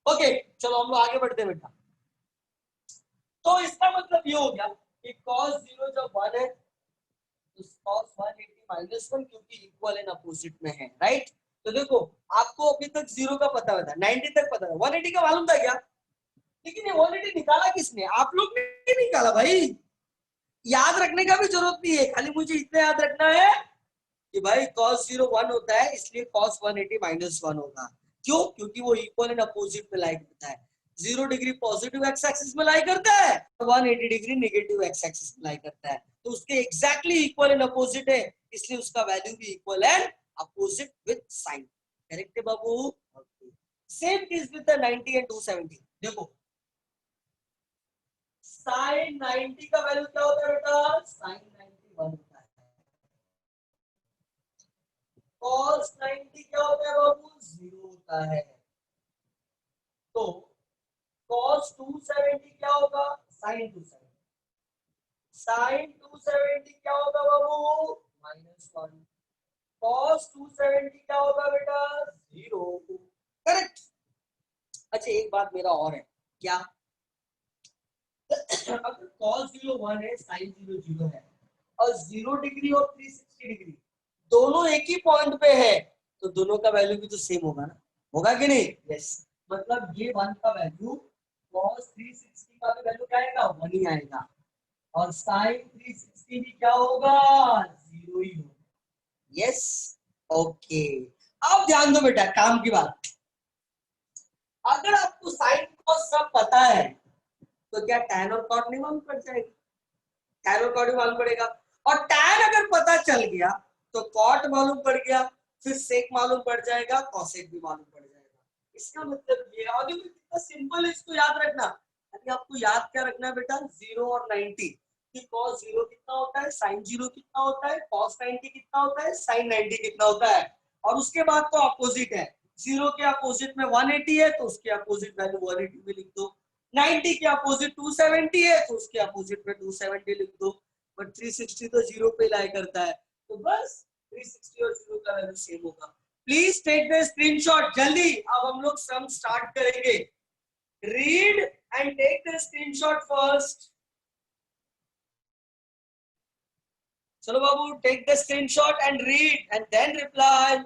ओके, चलो हम लोग आगे बढ़ते हैं बेटा। तो इसका मतलब ये हो गया कि cos 0 जब 1 है तो cos 180 -1, क्योंकि इक्वल एंड अपोजिट में है, राइट? तो देखो, आपको अभी तक 0 का पता था, 90 तक पता था, 180 का मालूम था क्या? लेकिन ये 180 निकाला किसने? आप लोग ने निकाला भाई। याद रखने का भी जरूरत नहीं है, खाली मुझे इतना याद रखना है कि भाई cos 0 1 होता है, इसलिए cos 180 माइनस 1 होगा। क्यों? क्योंकि वो इक्वल एंड अपोजिट में लाई करता है। 0 डिग्री पॉजिटिव एक्स एक्सिस में लाई करता है, 180 डिग्री नेगेटिव एक्स एक्सिस में लाई करता है। तो उसके एग्जैक्टली इक्वल एंड अपोजिट है, इसलिए उसका वैल्यू भी equal and opposite with sign. Correct है बाबू? Same case with the 90 and 270। देखो साइन 90 का वैल्यू क्या होता है बेटा? साइन 90 1 होता है। cos 90 क्या होता है बाबू? 0 होता है। तो cos 270 क्या होगा? sin 270। sin 270 क्या होगा बाबू? -1। cos 270 क्या होगा बेटा? 0। करेक्ट। अच्छा एक बात मेरा और है, क्या अगर cos 0 1 है, sin 0 0 है और 0 डिग्री और 360 डिग्री दोनों एक ही पॉइंट पे है, तो दोनों का वैल्यू भी तो सेम होगा ना? होगा कि नहीं? यस। मतलब ये 1 का वैल्यू cos 360 का भी वैल्यू क्या आएगा? 1 ही आएगा, और sin 360 भी क्या होगा? 0 ही होगा। यस। ओके, अब ध्यान दो बेटा, काम की बात। अगर आपको साइन cos सब पता है, तो क्या tan और cot नहीं मालूम पड़ जाएगा? tan और cot भी मालूम पड़ेगा। और tan अगर पता चल गया तो cot मालूम पड़ गया, फिर sec मालूम पड़ जाएगा, cosec भी मालूम पड़ जाएगा। इसका मतलब ये, और देखो कितना सिंपल है, इसको याद रखना। अभी आपको याद क्या रखना है बेटा? 0 और 90 कि cos 0 कितना होता है, sin 0 कितना होता है, cos 90 कितना होता है, sin 90 कितना होता है। और उसके बाद तो अपोजिट है, 0 के अपोजिट में 180 है, तो उसके अपोजिट वैल्यू 180 में लिख दो। 90 के अपोजिट 270 है, तो उसके अपोजिट में 270 लिख दो। बट 360 तो 0 पे लाई करता है, तो बस 360 और 0 का वैल्यू सेम होगा। प्लीज टेक द स्क्रीनशॉट जल्दी। अब हम लोग सम स्टार्ट करेंगे। Read and take the screenshot first. चलो बाबू, take the screenshot and read and then reply.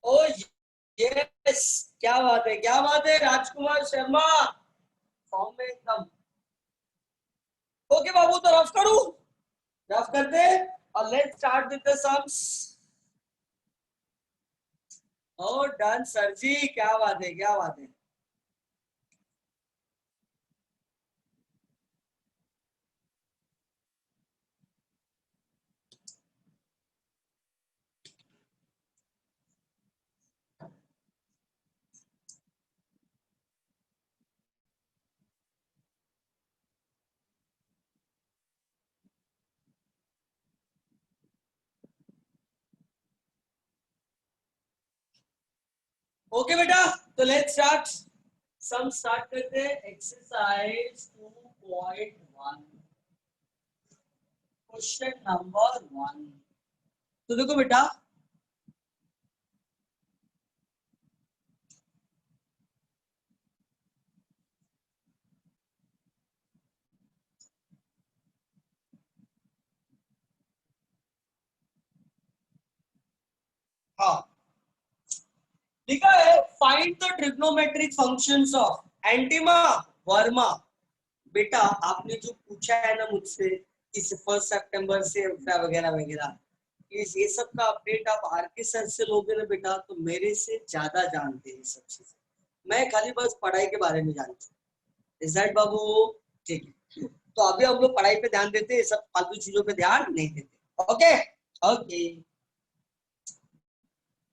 Oh yes, क्या बात है, क्या बात है राजकुमार शर्मा, फॉर्म में एकदम। ओके बाबू, तो रफ करूं? रफ करते और let's start with the sums. Oh done sir ji, क्या बात है, क्या बात है। ओके बेटा, तो लेट्स स्टार्ट। सम स्टार्ट करते हैं। Exercise 2.1, question number 1। तो देखो बेटा, हाँ लिखा है find the trigonometric functions of एंटीमा वर्मा। बेटा आपने जो पूछा है ना मुझसे इस 1 सितंबर से वगैरह वगैरह, ये सब का अपडेट आप आर के सर से लोगे ना बेटा, तो मेरे से ज्यादा जानते हैं सब चीजें। मैं खाली बस पढ़ाई के बारे में जानता हूँ। इज दैट बाबू? ठीक है, तो अभी हम लोग पढ़ाई पे ध्यान देते हैं, सब फालतू चीजों पे ध्यान नहीं देते। Okay okay.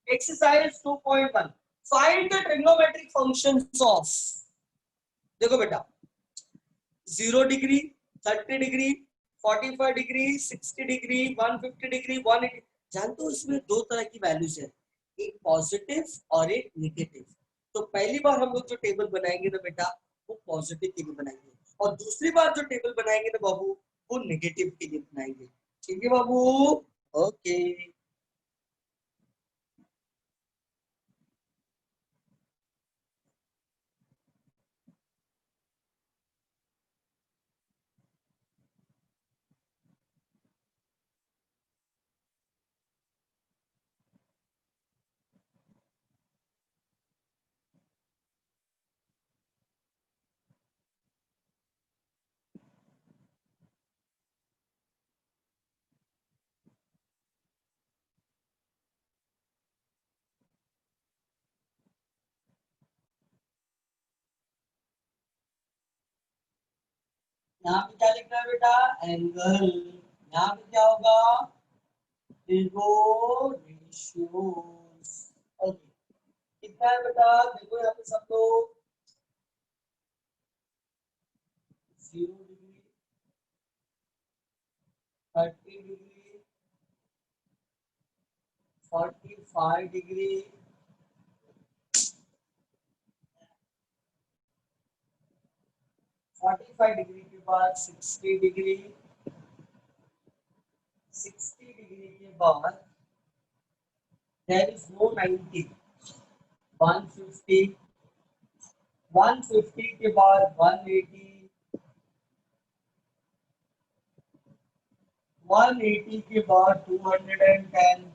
Exercise 2.1, find the trigonometric functions of. देखो बेटा, 0 degree, 30 degree, 45 degree, 60 degree, 150 degree, 180। जानते हो इसमें दो तरह की वैल्यूज है, एक पॉजिटिव और एक नेगेटिव। तो पहली बार हम लोग जो टेबल बनाएंगे ना बेटा, वो पॉजिटिव के लिए बनाएंगे, और दूसरी बार जो टेबल बनाएंगे ना बाबू, वो नेगेटिव के लिए बनाएंगे। ठीक है बाबू? ओके। यहाँ पे क्या लिखना है बेटा, एंगल। यहाँ पे क्या होगा, ट्रिगो रेशियोस। ओके, कितना है बेटा, देखो यहाँ पे सब लोग 0 डिग्री, 30 डिग्री, 45 डिग्री, 45 डिग्री के बाद 60 डिग्री, 60 डिग्री के बाद there is no 90, 150, 150 के बाद 180, 180 के बाद 210।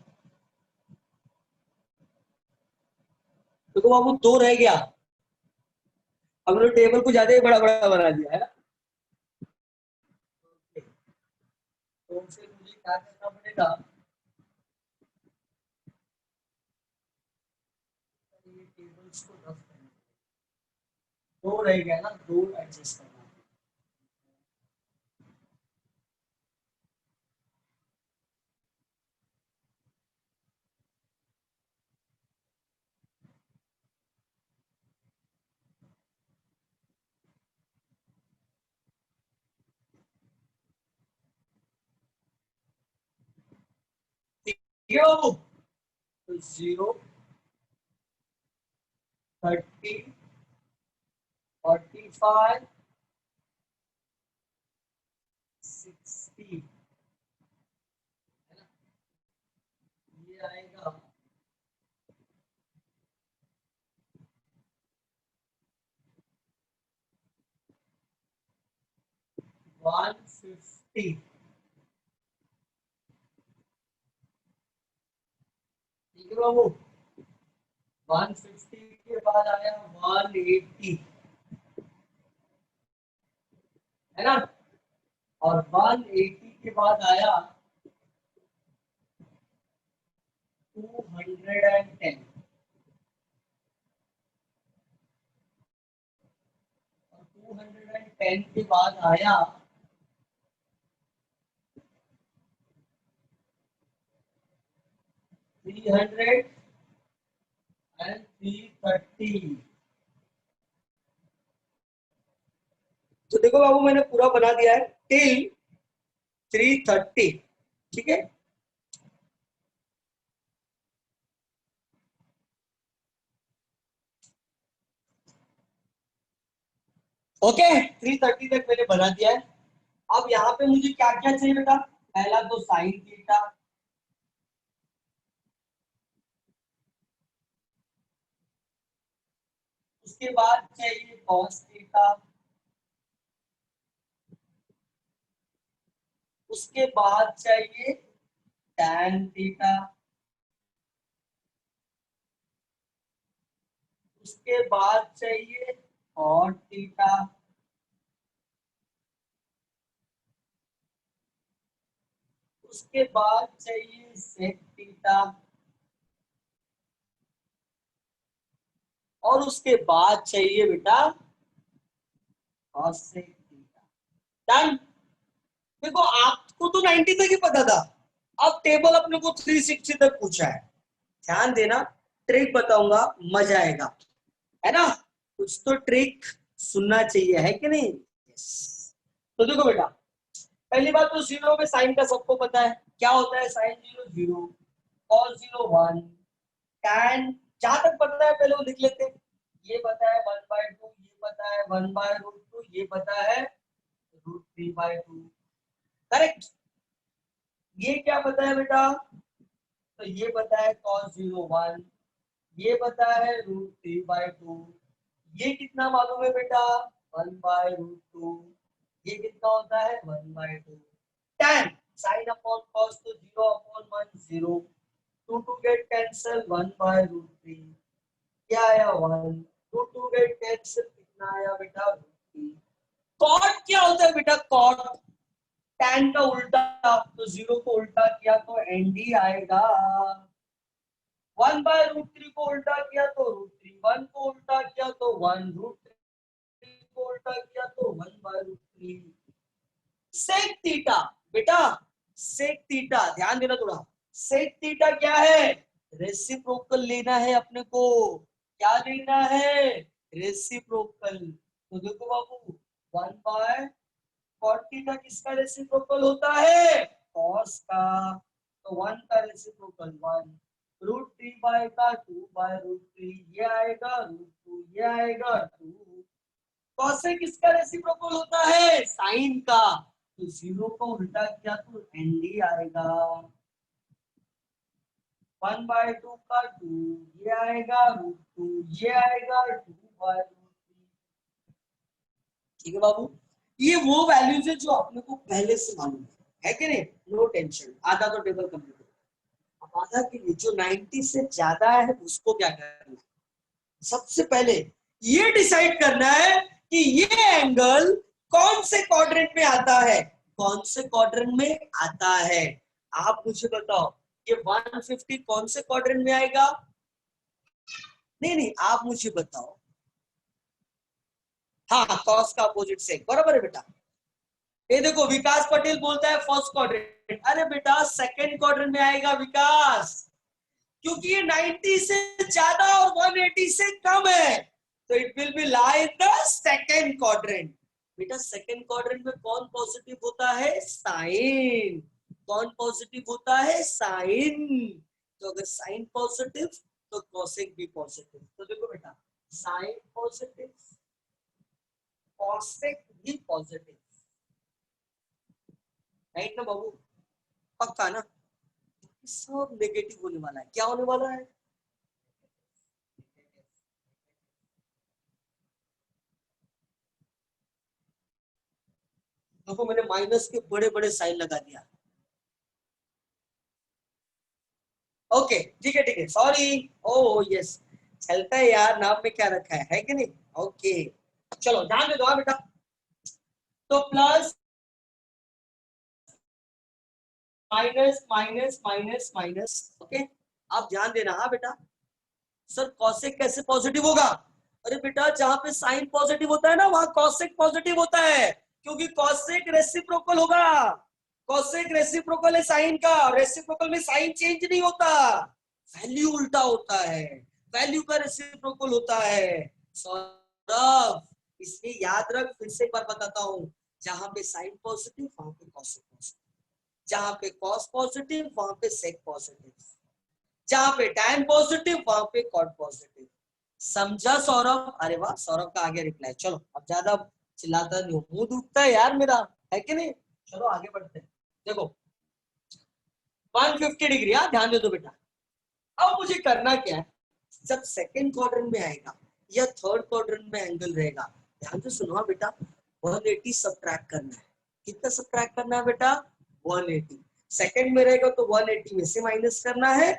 देखो बाबू, दो रह गया। हमने टेबल को ज्यादा ही बड़ा बड़ा बना दिया है ना। तो फिर मुझे क्या करना पड़ेगा, ये टेबल्स को रफ करना। दो रह गया ना, दो एडजस्ट करना। ठीक है बाबू, तो 0, 30, 45, 60 है ना, ये आएगा 150। ठीक है बाबू, 150 के बाद आया 180 है ना, और 180 के बाद आया 210, और 210 के बाद आया 300 and 330। तो देखो बाबू, मैंने पूरा बना दिया है टिल 330। ठीक है, ओके, 330 तक मैंने बना दिया है। अब यहाँ पे मुझे क्या क्या चाहिए बेटा, पहला तो साइन थीटा, उसके बाद चाहिए कॉस थीटा, उसके बाद चाहिए टैन थीटा, उसके बाद चाहिए कॉट थीटा, उसके बाद चाहिए सेक थीटा, और उसके बाद चाहिए बेटा कॉसेक थीटा। डन। देखो आपको तो 90 तक ही पता था, अब टेबल अपने को 360 तक पूछा है। ध्यान देना, ट्रिक बताऊंगा, मजा आएगा, है ना। कुछ तो ट्रिक सुनना चाहिए, है कि नहीं। yes. तो देखो बेटा, पहली बात तो जीरो में साइन का सबको पता है क्या होता है, साइन 0 0, कॉस 0 1, टैन जहां तक पता है पहले वो लिख लेते हैं। ये पता है 1/2, ये पता है 1/√2, ये पता है √3/2। करेक्ट। ये क्या पता है बेटा, तो ये पता है cos 0 1, ये पता है √3/2, ये कितना मालूम है बेटा 1/√2, ये कितना होता है 1/2। tan sin अपॉन cos तो 0/1 0, 2 2 गेट कैंसिल 1/√3, क्या आया 1, 2 2 गेट कैंसिल, कितना आया बेटा √3। cot क्या होता है बेटा, cot tan का उल्टा, तो 0 को उल्टा किया तो nd आएगा। 1/√3 को उल्टा किया तो √3, 1 को उल्टा किया तो 1, √3 को उल्टा किया तो 1/√3। सेक थीटा, बेटा सेक थीटा ध्यान देना थोड़ा, सेक थीटा क्या है, रेसिप्रोकल लेना है अपने को, क्या लेना है, रेसिप्रोकल। तो देखो बाबू 1/cot थीटा किसका रेसिप्रोकल होता है, cos का, तो 1 का रेसिप्रोकल 1, √3 का 2/√3, ये आएगा √2, ये आएगा 2। कॉसेक किसका रेसिप्रोकल होता है, साइन का, तो 0 को उल्टा किया तो एनडी आएगा, 1/2 का 2, ये आएगा √2, ये आएगा 2/√3। ठीक है बाबू, ये वो वैल्यूज है जो अपने को पहले से मालूम है कि नहीं, नो टेंशन, आधा तो टेबल कंप्लीट हो। अब आधा के लिए जो 90 से ज्यादा है उसको क्या करना है, सबसे पहले ये डिसाइड करना है कि ये एंगल कौन से क्वाड्रेंट में आता है, कौन से क्वाड्रेंट में आता है, आप मुझे बताओ ये 150 कौन से क्वाड्रेंट में आएगा, नहीं नहीं आप मुझे बताओ, हाँ कॉस का अपोजिट सेक, बराबर है बेटा। ये देखो विकास पटेल बोलता है फर्स्ट क्वाड्रेंट, अरे बेटा सेकंड क्वाड्रेंट में आएगा विकास, क्योंकि ये 90 से ज्यादा और 180 से कम है, तो it will be lie in the second quadrant. बेटा सेकंड क्वाड्रेंट में कौन पॉजिटिव होता है, साइन, कौन पॉजिटिव होता है, साइन, तो अगर साइन पॉजिटिव तो कॉसेक भी पॉजिटिव, तो देखो बेटा साइन पॉजिटिव कॉसेक भी पॉजिटिव, राइट ना बाबू, पक्का ना, सब नेगेटिव होने वाला है, क्या होने वाला है, देखो मैंने माइनस के बड़े बड़े साइन लगा दिया, ओके ठीक है सॉरी, ओ यस चलता है यार, नाम में क्या रखा है कि नहीं, ओके चलो ध्यान दे दो हाँ बेटा, तो plus minus minus minus minus, okay आप ध्यान देना हाँ बेटा, सर कॉसेक कैसे पॉजिटिव होगा, अरे बेटा जहां पे साइन पॉजिटिव होता है ना वहां कॉसेक पॉजिटिव होता है, क्योंकि कॉसेक रेसिप्रोकल होगा, कॉसेक रेसिप्रोकल है साइन का, रेसिप्रोकल में साइन चेंज नहीं होता, वैल्यू उल्टा होता है, वैल्यू का रेसिप्रोकल होता है सौरभ, इसलिए याद रख, फिर से एक बार बताता हूं, जहां पे साइन पॉजिटिव वहां पे कॉसेक पॉजिटिव, जहां पे कॉस पॉजिटिव वहां पे सेक पॉजिटिव, जहां पे टैन पॉजिटिव वहां पे कॉट पॉजिटिव, समझा सौरभ, अरे वाह सौरभ का आगे रिप्लाई, चलो अब ज्यादा चिल्लाता नहीं हूँ, मुंह दुखता है यार मेरा, है कि नहीं, चलो आगे बढ़ते हैं, देखो 150 डिग्री, हाँ ध्यान दे दो बेटा, अब मुझे करना क्या है, जब सेकंड क्वाड्रेंट में आएगा या थर्ड क्वाड्रेंट में एंगल रहेगा, ध्यान से सुनो बेटा, 180 सब्ट्रैक्ट करना है, कितना सब्ट्रैक्ट करना है बेटा, 180, सेकंड में रहेगा तो 180 में से माइनस करना है,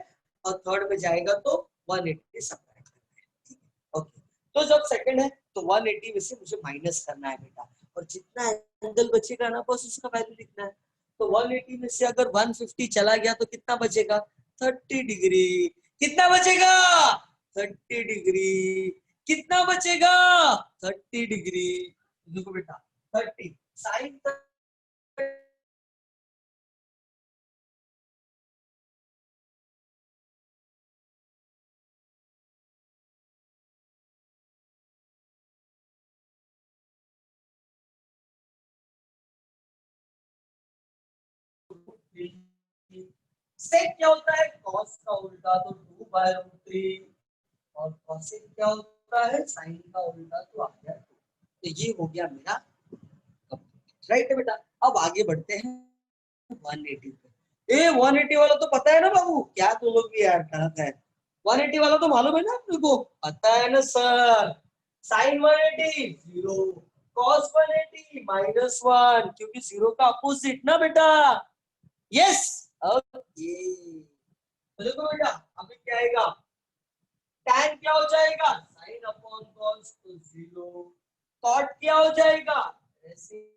और थर्ड में जाएगा तो 180 सब्ट्रैक्ट करना है, ओके, तो जब सेकंड है तो 180 में से मुझे माइनस करना है बेटा, और जितना एंगल बचेगा ना बस उसका वैल्यू लिखना है, तो 180 में से अगर 150 चला गया तो कितना बचेगा, 30 डिग्री, कितना बचेगा, 30 डिग्री, कितना बचेगा, 30 डिग्री, देखो बेटा 30 साइन सेक क्या होता है, कॉस का उल्टा तो 2/√3, और कॉसेक क्या होता है, साइन का उल्टा तो आ गया 2, तो ये हो गया मेरा राइट है बेटा। अब आगे बढ़ते हैं 180 पे, 180 वाला तो पता है ना बाबू, क्या तुम लोग भी यार गलत है, 180 वाला तो मालूम है ना अपने को, पता है ना सर, साइन 180 जीरो, कॉस 180 -1, क्योंकि जीरो का अपोजिट ना बेटा, यस ओके, तो देखो बेटा अभी क्या आएगा, tan क्या हो जाएगा, sin अपॉन cos तो जीरो, cot क्या हो जाएगा, रेसिप्रोकल,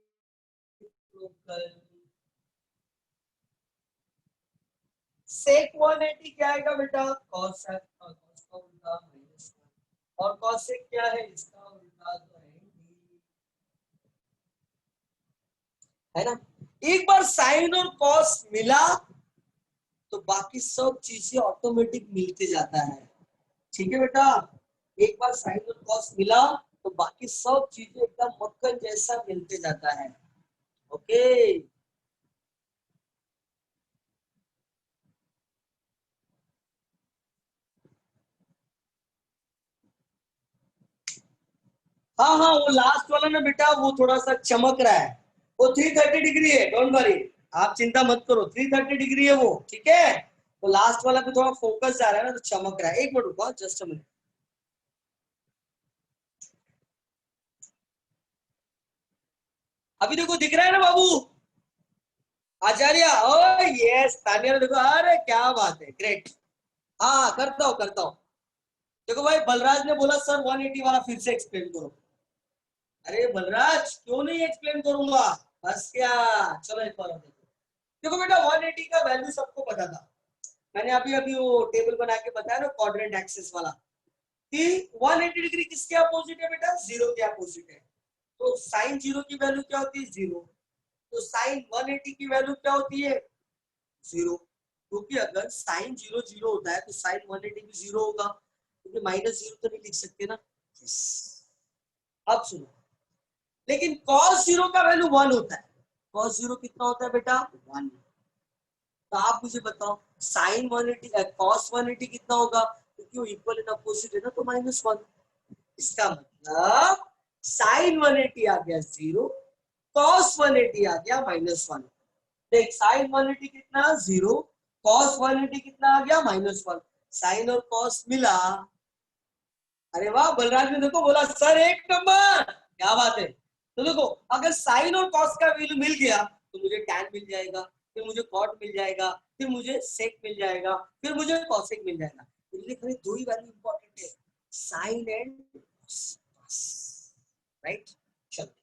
sec 180 क्या आएगा बेटा, cos का उल्टा -1, और cosec क्या है, इसका उल्टा तो है ना, एक बार साइन और कॉस मिला तो बाकी सब चीजें ऑटोमेटिक मिलते जाता है। ठीक है बेटा, एक बार साइन और कॉस मिला तो बाकी सब चीजें एकदम मक्खन जैसा मिलते जाता है। ओके, हाँ हाँ, वो लास्ट वाला ना बेटा वो थोड़ा सा चमक रहा है, वो 330 डिग्री है, डोंट वरी, आप चिंता मत करो, 330 डिग्री है वो। ठीक है, वो लास्ट वाला पे थोड़ा फोकस जा रहा है ना तो चमक रहा है। एक मिनट रुको, जस्ट अ मिनट। अभी देखो दिख रहा है ना बाबू आचार्य? ओ यस, तानिया देखो, अरे क्या बात है, ग्रेट। हाँ करता हूँ। देखो भाई, बलराज ने बोला सर 180 वाला फिर से एक्सप्लेन करो। अरे बलराज क्यों नहीं एक्सप्लेन करूंगा, बस क्या, चलो एक बार देखो। देखो बेटा 180 का वैल्यू सबको पता था, मैंने अभी अभी वो टेबल बना के बताया ना क्वाड्रेंट एक्सिस वाला, कि 180 डिग्री किसके अपोजिट है बेटा, जीरो के अपोजिट है। तो साइन जीरो की वैल्यू क्या होती है, जीरो। तो साइन 180 की वैल्यू क्या होती है, जीरो। क्योंकि अगर साइन जीरो जीरो होता है तो साइन 180 भी जीरो होगा, क्योंकि माइनस जीरो तो नहीं लिख सकते ना। yes. अब सुनो, लेकिन कॉस जीरो का वैल्यू वन होता है। कॉस जीरो कितना होता है बेटा, वन। तो आप मुझे बताओ साइन 180 कॉस 180 कितना होगा, क्योंकि वो इक्वल एंड अपोजिट है ना, तो माइनस वन। इसका मतलब साइन 180 आ गया जीरो, कॉस 180 आ गया माइनस वन। देख साइन 180 कितना, जीरो, कॉस 180 कितना आ गया, माइनस वन। साइन और कॉस मिला, अरे वाह, बलराज ने देखो बोला सर एक नंबर, क्या बात है। तो देखो अगर साइन और कॉस का वैल्यू मिल गया तो मुझे टैन मिल जाएगा, फिर मुझे कॉट मिल जाएगा, फिर मुझे सेक मिल जाएगा, फिर मुझे कॉसेक मिल जाएगा। तो ये खाली दो ही वैल्यू इंपॉर्टेंट है, साइन एंड कॉस, राइट। चलो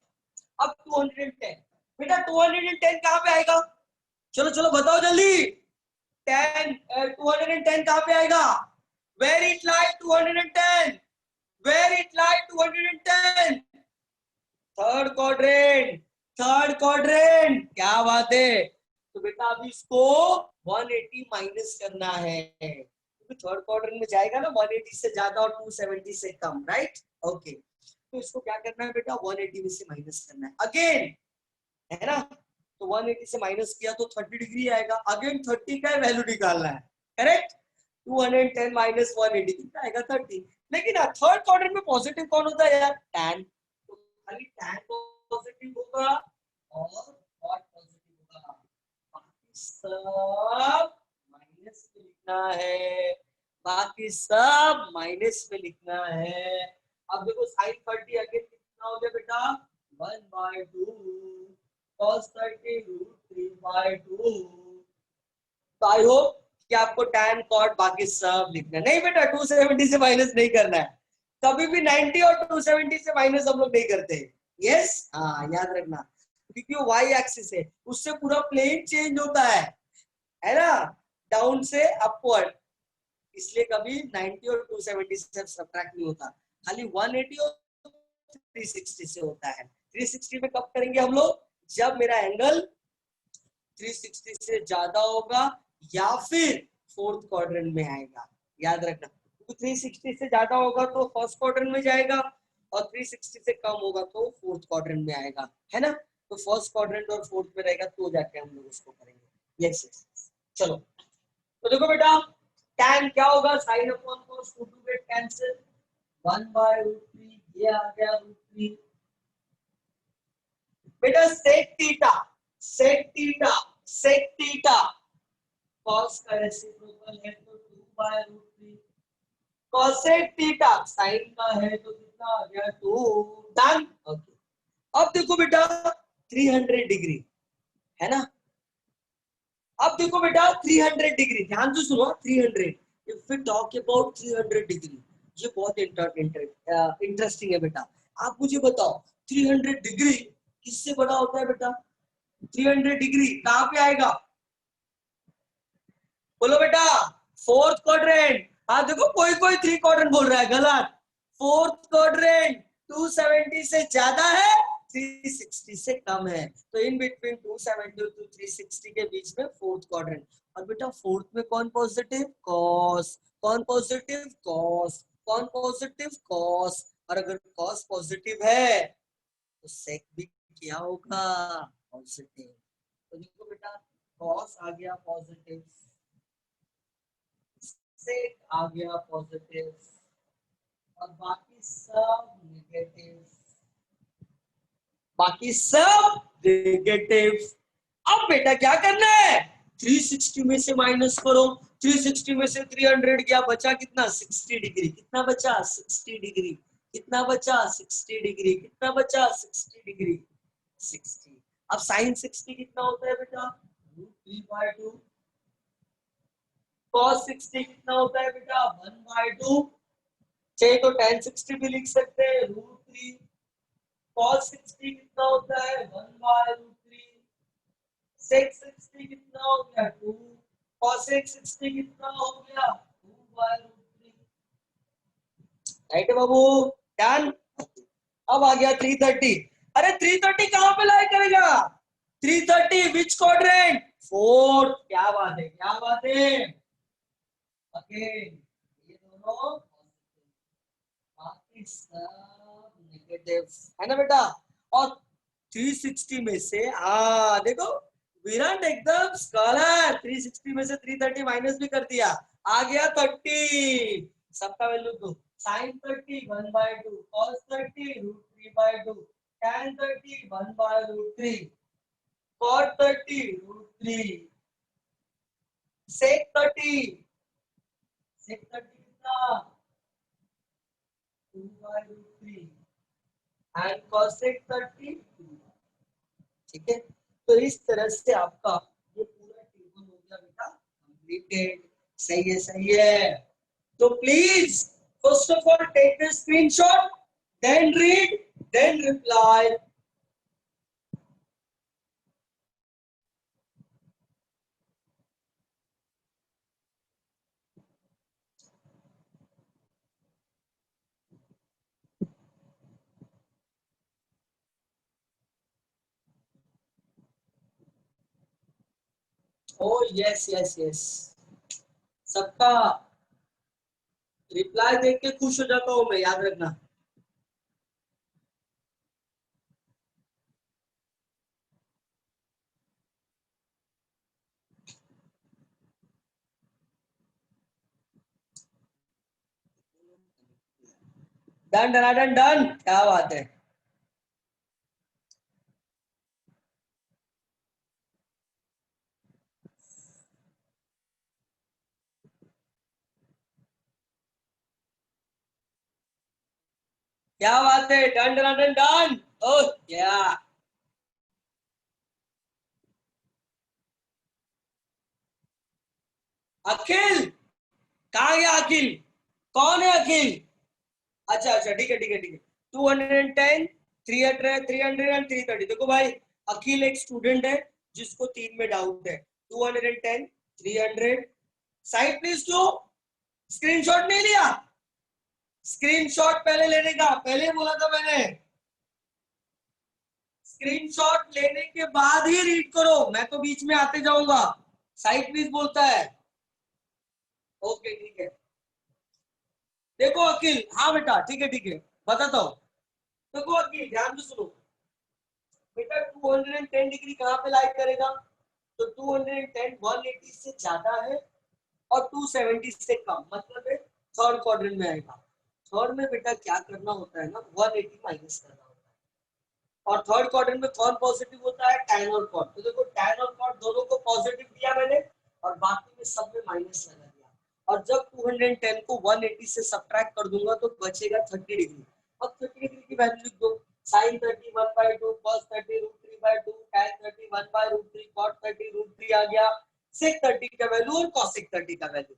अब 210, बेटा 210 कहां पे आएगा, चलो चलो बताओ जल्दी। 10 210 कहां पे आएगा, where it like 210, where it like 210, third quadrant, third quadrant, क्या बात है। तो बेटा अभी इसको 180 माइनस करना है, क्योंकि थर्ड क्वाड्रेंट में जाएगा ना 180 से ज्यादा और 270 से कम, राइट। ओके, तो इसको क्या करना है बेटा, 180 में से माइनस करना है अगेन, है ना। तो 180 से माइनस किया तो 30 डिग्री आएगा, अगेन 30 का वैल्यू निकालना है, करेक्ट। 210 माइनस 180 कितना आएगा, 30। लेकिन थर्ड क्वाड्रेंट में पॉजिटिव कौन होता है यार, tan। तो खाली tan पॉजिटिव होगा और cot पॉजिटिव होगा, बाकी सब माइनस में लिखना है, बाकी सब माइनस में लिखना है। अब देखो sin 30 अगेन कितना हो गया बेटा, 1/2 cos 30 √3/2। तो आई होप कि आपको tan cot बाकी सब लिखना है। नहीं बेटा 270 से माइनस नहीं करना है, कभी भी 90 और 270 से माइनस हम लोग नहीं करते। यस, हाँ याद रखना, क्योंकि वो y एक्सिस है, उससे पूरा प्लेन चेंज होता है ना, डाउन से अपवर्ड, इसलिए कभी 90 और 270 से सब्ट्रैक्ट नहीं होता, खाली 180 और 360 से होता है। 360 में कब करेंगे हम लोग, जब मेरा एंगल 360 से ज्यादा होगा या फिर फोर्थ क्वाड्रेंट में आएगा, याद रखना। तो 360 से ज्यादा होगा तो फर्स्ट क्वाड्रेंट में जाएगा और 360 से कम होगा तो फोर्थ क्वाड्रेंट में आएगा, है ना। तो फर्स्ट क्वाड्रेंट और फोर्थ में रहेगा तो जाके हम लोग उसको करेंगे। यस यस, चलो तो देखो बेटा tan क्या होगा, sin upon cos, 2 2 get cancel, 1/√3, ये आ गया √3। बेटा sec theta, sec theta, sec theta cos का रेसिप्रोकल है तो 2/√3, cosec थीटा sin का है तो कितना आ गया 2, डन। ओके, अब देखो बेटा 300 डिग्री, है ना। अब देखो बेटा 300 डिग्री, ध्यान से सुनो, 300, if we talk about 300 degree, ये बहुत इंटरेस्टिंग है बेटा। आप मुझे बताओ 300 डिग्री किससे बड़ा होता है बेटा, 300 डिग्री कहां पे आएगा, बोलो बेटा, फोर्थ क्वाड्रेंट। हाँ देखो कोई कोई थ्री क्वाड्रेंट बोल रहा है, गलत, फोर्थ क्वाड्रेंट। 270 से ज्यादा है 360 से कम है, तो इन बिटवीन 270 टू 360 के बीच में फोर्थ क्वाड्रेंट। और बेटा फोर्थ में कौन पॉजिटिव? कॉस। कौन पॉजिटिव? कॉस। कौन पॉजिटिव? कॉस। और अगर कॉस पॉजिटिव है तो सेक भी क्या होगा? पॉजिटिव। तो देखो बेटा कॉस आ गया पॉजिटिव, सेक आ गया पॉजिटिव, और बाकी सब नेगेटिव, बाकी सब नेगेटिव। अब बेटा क्या करना है? 360 में से माइनस करो। 360 में से 300 गया, बचा कितना? 60 डिग्री। कितना बचा? 60 डिग्री। कितना बचा? 60 डिग्री। कितना बचा? 60 डिग्री। 60। अब साइन 60 कितना होता है बेटा? √3/2। cos 60 कितना होता है बेटा? 1/2। चाहे तो tan 60 भी लिख सकते हैं, √3। cos 60 कितना होता है? 1/√3। sec 60 कितना हो गया? 2। cosec 60 कितना हो गया? 2/√3। राइट है बाबू? डन। अब आ गया 330। अरे 330 कहां पे लाई करेगा? 330 विच क्वाड्रेंट? फोर्थ। क्या बात है, क्या बात है। अगेन ये दोनों बाकी सब नेगेटिव है ना बेटा। और 360 में से देखो विराट एकदम स्कॉलर, 360 में से 330 माइनस भी कर दिया, आ गया 30। सबका वैल्यू दो। Sine 30 1/2, cos 30 √3/2, tan 30 1/√3, cot 30 √3, sec 30 कितना? 2/√3 and cosec 30। ठीक है, तो इस तरह से आपका ये पूरा टेबल हो गया बेटा कंप्लीटेड। सही है, सही है। तो please first of all take the screenshot, then read, then reply. Oh yes yes yes, सबका रिप्लाई देख के खुश हो जाता हूं मैं, याद रखना। डन डन डन डन, क्या बात है। क्या बात है, डन डन डन डन। ओह क्या अखिल, कहाँ गया अखिल? कौन है अखिल? अच्छा अच्छा, ठीक है ठीक है ठीक है। 210, 300, 300 एंड 330। देखो भाई अखिल एक स्टूडेंट है जिसको 3 में डाउट है। 210, 300। Side please to. स्क्रीनशॉट नहीं लिया? स्क्रीनशॉट पहले लेने का, पहले बोला था मैंने। स्क्रीनशॉट लेने के बाद ही रीड करो, मैं तो बीच में आते जाऊंगा। साइड प्लीज बोलता है। ओके ठीक है। देखो अखिल, हाँ बेटा ठीक है ठीक है, बताता हूँ। देखो अखिल ध्यान से सुनो बेटा, 210 डिग्री कहाँ पे लाइट करेगा? तो 210 180 से ज्यादा है और 270 से कम, मतलब है थर्ड क्वाड्रेंट में आएगा। थर्ड में बेटा क्या करना होता है ना, 180 माइनस करना होता है। और थर्ड क्वाड्रेंट में कौन पॉजिटिव होता है? टैन और कॉट। तो देखो टैन और कॉट दोनों को पॉजिटिव दिया मैंने और बाकी में सब में माइनस लगा दिया। और जब 210 को 180 से सब्ट्रैक्ट कर दूंगा तो बचेगा 30 डिग्री। अब 30 डिग्री की वैल्यू लिख दो। साइन 30 1/2, cos 30 √3/2, tan 30 1/√3, cot 30 √3 आ गया। sec 30 का वैल्यू और cosec 30 का वैल्यू।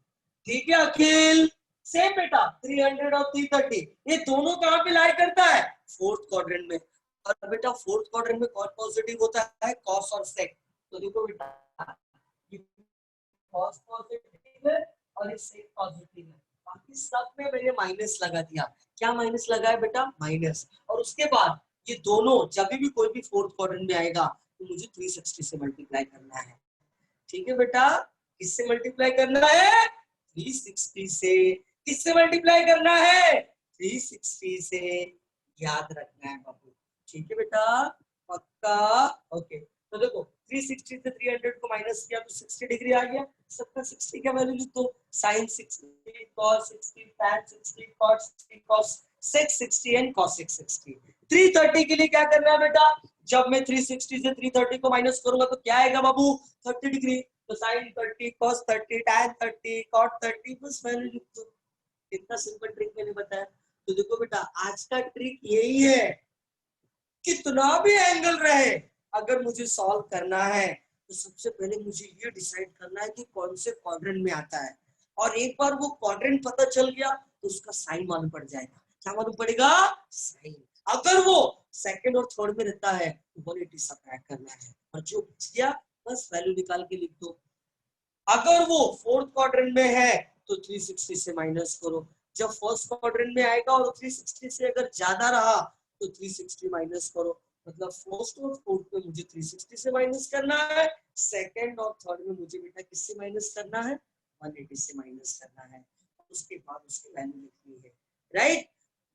ठीक है अखिल? सेम बेटा 300 और 330 ये दोनों कहां पे लाई करता है? फोर्थ क्वाड्रेंट में। और बेटा फोर्थ क्वाड्रेंट में कौन पॉजिटिव होता है? cos और sec। तो देखो बेटा cos पॉजिटिव है और ये sec पॉजिटिव है, बाकी सब में मैंने माइनस लगा दिया। क्या माइनस लगा है बेटा? माइनस। और उसके बाद ये दोनों जब भी कोई भी फोर्थ क्वाड्रेंट में आएगा तो मुझे 360 से मल्टीप्लाई करना है। ठीक है बेटा, किससे मल्टीप्लाई करना है? 360 से। किससे मल्टीप्लाई करना है? 360 से। याद रखना है बाबू। ठीक है बेटा, पक्का? ओके, तो देखो 360 से 300 को माइनस किया तो 60 डिग्री आ गया। सबका 60 का वैल्यू लिख दो। sin 60, cos 60, tan 60, cot 60, cos sec 60 and cosec 60। 330 के लिए क्या करना है बेटा? जब मैं 360 से 330 को माइनस करूंगा तो क्या आएगा बाबू? 30 डिग्री। तो sin 30, cos 30, tan 30, cot 30 बस वैल्यू लिख दो। कितना सिंपल ट्रिक मैंने बताया। तो देखो बेटा, आज का ट्रिक यही है, कितना भी एंगल रहे अगर मुझे सॉल्व करना है तो सबसे पहले मुझे ये डिसाइड करना है कि कौन से क्वाड्रेंट में आता है। और एक बार वो क्वाड्रेंट पता चल गया तो उसका साइन मालूम पड़ जाएगा। क्या मालूम पड़ेगा? साइन। अगर वो सेकंड और थर्ड में रहता है तो 180 सबट्रैक्ट करना है और जो बच गया बस वैल्यू निकाल के लिख दो। अगर वो फोर्थ क्वाड्रेंट में है तो 360 से माइनस करो। जब फर्स्ट क्वाड्रेंट में आएगा और 360 से अगर ज्यादा रहा तो 360 माइनस करो। मतलब फर्स्ट और फोर्थ में मुझे 360 से माइनस करना है, सेकंड और थर्ड में मुझे बेटा किससे माइनस करना है? 180 से माइनस करना है। उसके बाद उसकी वैल्यू लिखनी है। राइट?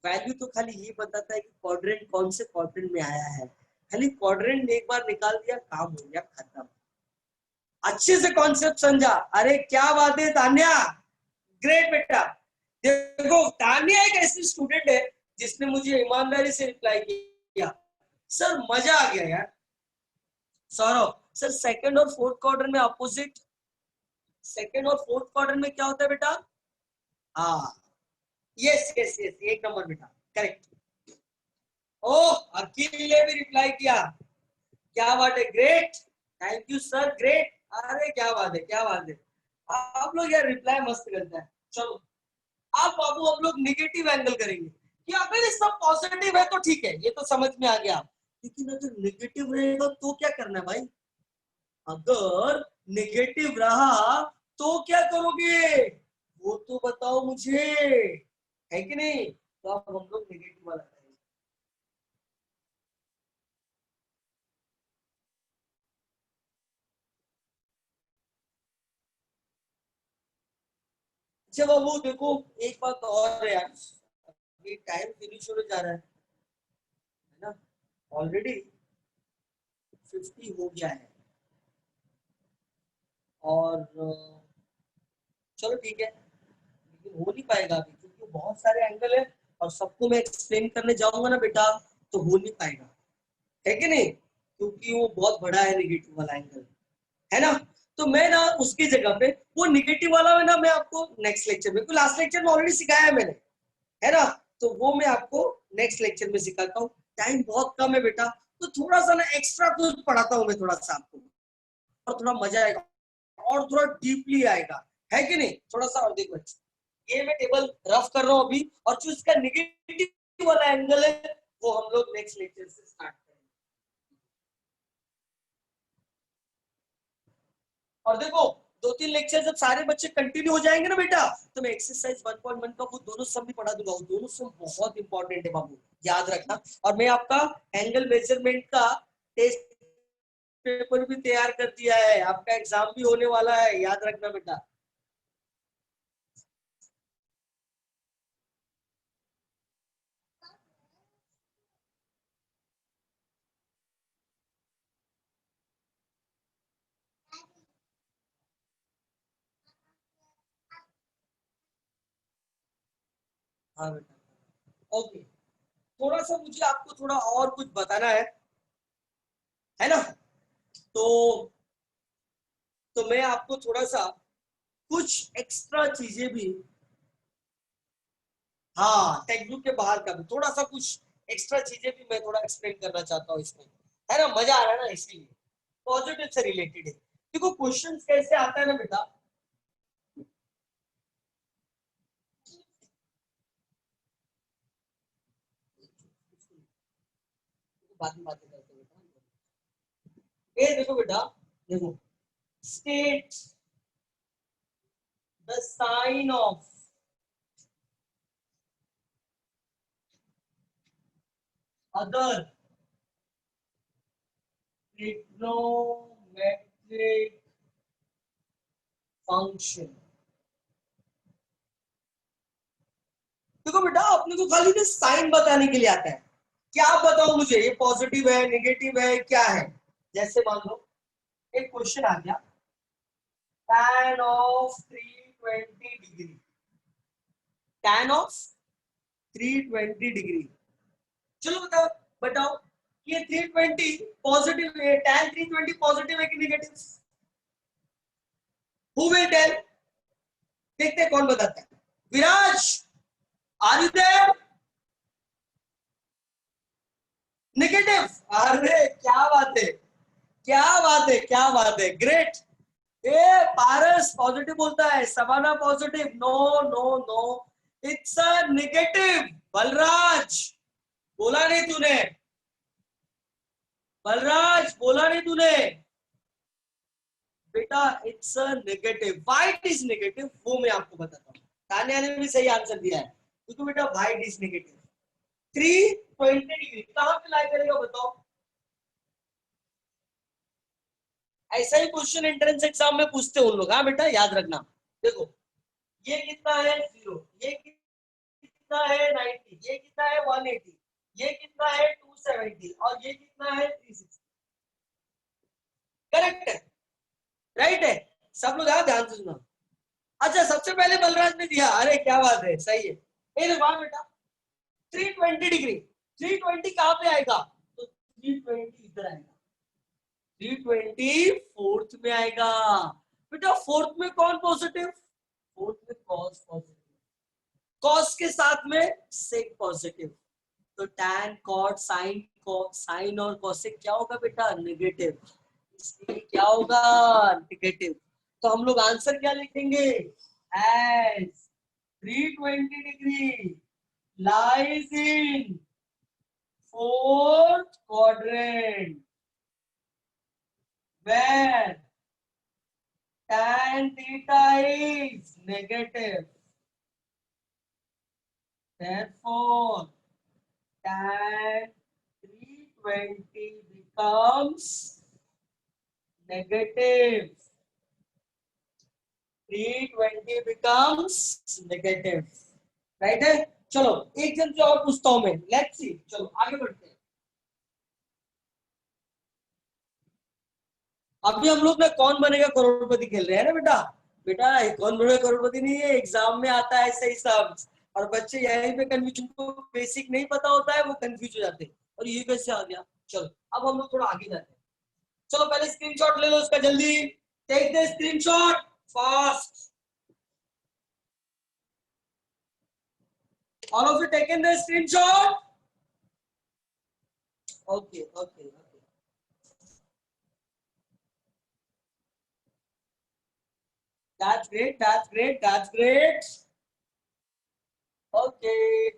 वैल्यू तो खाली ये बताता है कि क्वाड्रेंट कौन से क्वाड्रेंट में आया है। खाली क्वाड्रेंट एक बार निकाल दिया, काम हो गया, खत्म। अच्छे से कॉन्सेप्ट समझा? अरे क्या बात है तान्या, ग्रेट बेटा। देखो तान्या एक ऐसी स्टूडेंट है जिसने मुझे ईमानदारी से रिप्लाई किया, सर मजा आ गया यार। सौरभ सर, सेकंड और फोर्थ क्वार्टर में अपोजिट, सेकंड और फोर्थ क्वार्टर में क्या होता है बेटा? हाँ, यस यस यस, एक नंबर बेटा, करेक्ट। ओ, अखिल ने भी रिप्लाई किया, क्या बात है, great, thank you sir, great. अरे क्या बात है, क्या बात है, आप लोग यार रिप्लाई मस्त करते हैं। चलो आप बाबू हम लोग निगेटिव एंगल करेंगे कि अगर ये सब पॉजिटिव है तो ठीक है, ये तो समझ में आ गया। लेकिन अगर नेगेटिव रहेगा तो क्या करना है भाई? अगर नेगेटिव रहा तो क्या करोगे वो तो बताओ मुझे, है कि नहीं? तो अब हम लोग नेगेटिव वाला करेंगे। अच्छा बाबू देखो, एक बात और है यार, ये टाइम फिनिश होने जा रहा है ना, ऑलरेडी 50 हो गया है। और चलो ठीक है, लेकिन हो नहीं पाएगा अभी क्योंकि बहुत सारे एंगल है और सबको मैं एक्सप्लेन करने जाऊंगा ना बेटा तो हो नहीं पाएगा, है कि नहीं? क्योंकि वो बहुत बड़ा है नेगेटिव वाला एंगल, है ना? तो मैं ना उसकी जगह पे वो नेगेटिव वाला है ना, मैं आपको नेक्स्ट लेक्चर में, लास्ट लेक्चर में ऑलरेडी सिखाया है मैंने, है ना? तो वो मैं आपको नेक्स्ट लेक्चर में सिखाता हूँ। टाइम बहुत कम है बेटा, तो थोड़ा सा ना एक्स्ट्रा कुछ पढ़ाता हूँ मैं थोड़ा सा आपको, और थोड़ा मजा आएगा और थोड़ा डीपली आएगा, है कि नहीं? थोड़ा सा और देखो, ये मैं टेबल रफ कर रहा हूँ अभी, और जो इसका निगेटिव वाला एंगल है वो हम लोग नेक्स्ट लेक्चर से स्टार्ट करेंगे। और देखो 2-3 लेक्चर जब सारे बच्चे कंटिन्यू हो जाएंगे ना बेटा, तो मैं एक्सरसाइज 1.1 का वो दोनों सम भी पढ़ा दूंगा। वो दोनों सम बहुत इंपॉर्टेंट है बाबू, याद रखना। और मैं आपका एंगल मेजरमेंट का टेस्ट पेपर भी तैयार कर दिया है, आपका एग्जाम भी होने वाला है, याद रखना बेटा। हाँ बेटा, ओके। थोड़ा सा मुझे आपको थोड़ा और कुछ बताना है ना? तो मैं आपको थोड़ा सा कुछ एक्स्ट्रा चीजें भी, हाँ टेक्स्ट बुक के बाहर का भी थोड़ा सा कुछ एक्स्ट्रा चीजें भी मैं थोड़ा एक्सप्लेन करना चाहता हूँ इसमें, है ना? मजा आ रहा है ना, इसीलिए पॉजिटिव से रिलेटेड है। देखो क्वेश्चंस कैसे आता है ना बेटा, बाद में बातें करते हैं बेटा। ये देखो बेटा, देखो, state the sine of other trigonometric function. देखो बेटा अपने को खाली ना साइन बताने के लिए आता है, क्या आप बताओ मुझे ये पॉजिटिव है नेगेटिव है क्या है। जैसे मान लो एक क्वेश्चन आ गया, tan of 320 degree, tan of 320 degree. चलो बताओ बताओ ये 320 पॉजिटिव है, tan 320 पॉजिटिव है कि नेगेटिव? Who will tell? देखते हैं कौन बताता है। विराज, आर यू देयर? नेगेटिव। अरे क्या बात है, क्या बात है, क्या बात है, ग्रेट। ए पारस पॉजिटिव बोलता है, Savana positive, no no no, it's a negative. Balraj बोला नहीं तूने, बलराज बोला नहीं तूने बेटा, it's a negative. White is negative वो मैं आपको बताता हूँ। तान्या ने भी सही आंसर दिया है, क्योंकि बेटा व्हाइट इज नेगेटिव। 320 डिग्री कहां पे लाई करेगा बताओ? ऐसा ही क्वेश्चन एंट्रेंस एग्जाम में पूछते हैं उन लोग। हाँ बेटा याद रखना। देखो ये कितना है 0, ये कितना है 90, ये कितना है 180, ये कितना है 270 और ये कितना है 360। करेक्ट है, राइट है। सब लोग आप ध्यान से सुना। अच्छा सबसे पहले बलराज ने दिया, अरे क्या बात है, सही है। ये देखो बेटा 320 डिग्री, 320 कहां पे आएगा? तो 320 इधर आएगा, 320 फोर्थ में आएगा। बेटा फोर्थ में कौन पॉजिटिव? फोर्थ में कॉस पॉजिटिव, कॉस के साथ में सेक पॉजिटिव। तो tan cot sin साइन और कॉसेक क्या होगा बेटा? नेगेटिव। इसलिए क्या होगा? नेगेटिव। तो हम लोग आंसर क्या लिखेंगे? As 320 degree lies in fourth quadrant where tan theta is negative. Therefore, tan 320 becomes negative. 320 becomes negative. Right है। चलो एक जन से और पूछता हूं मैं, लेट्स सी। चलो आगे बढ़ते हैं। अभी हम लोग ना कौन बनेगा करोड़पति खेल रहे हैं ना बेटा। बेटा कौन बनेगा करोड़पति नहीं है, एग्जाम में आता है सही सब। और बच्चे यहीं पे कंफ्यूज, को बेसिक नहीं पता होता है वो कंफ्यूज हो जाते हैं, और ये कैसे आ गया। चलो अब हम लोग थोड़ा आगे जाते हैं। चलो पहले स्क्रीनशॉट ले लो उसका जल्दी, take the screenshot fast. All of you taken the screenshot? Okay, okay, okay. That's great, that's great, that's great. Okay.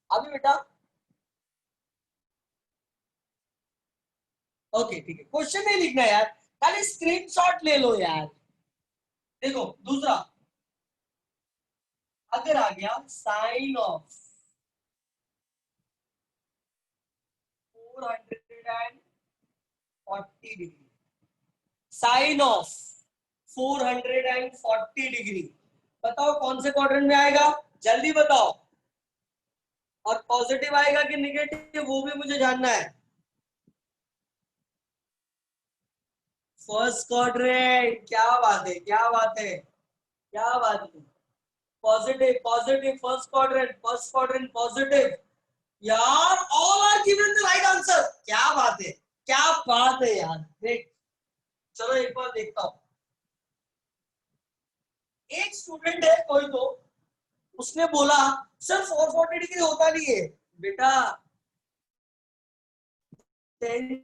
अभी बेटा ओके ठीक है, क्वेश्चन नहीं लिखना यार, खाली स्क्रीनशॉट ले लो यार। देखो दूसरा अगर आ गया sine of 440 degree, sine of 440 degree, बताओ कौन से क्वाड्रेंट में आएगा? जल्दी बताओ। और पॉजिटिव आएगा कि नेगेटिव वो भी मुझे जानना है। फर्स्ट क्वाड्रेंट, क्या बात है, क्या बात है, क्या बात है। Positive positive, first quadrant positive. यार all are given the right answer, क्या बात है, क्या बात है यार। देख चलो एक बार देखता हूं। एक स्टूडेंट है कोई तो, उसने बोला सर 440 डिग्री होता नहीं है। बेटा 10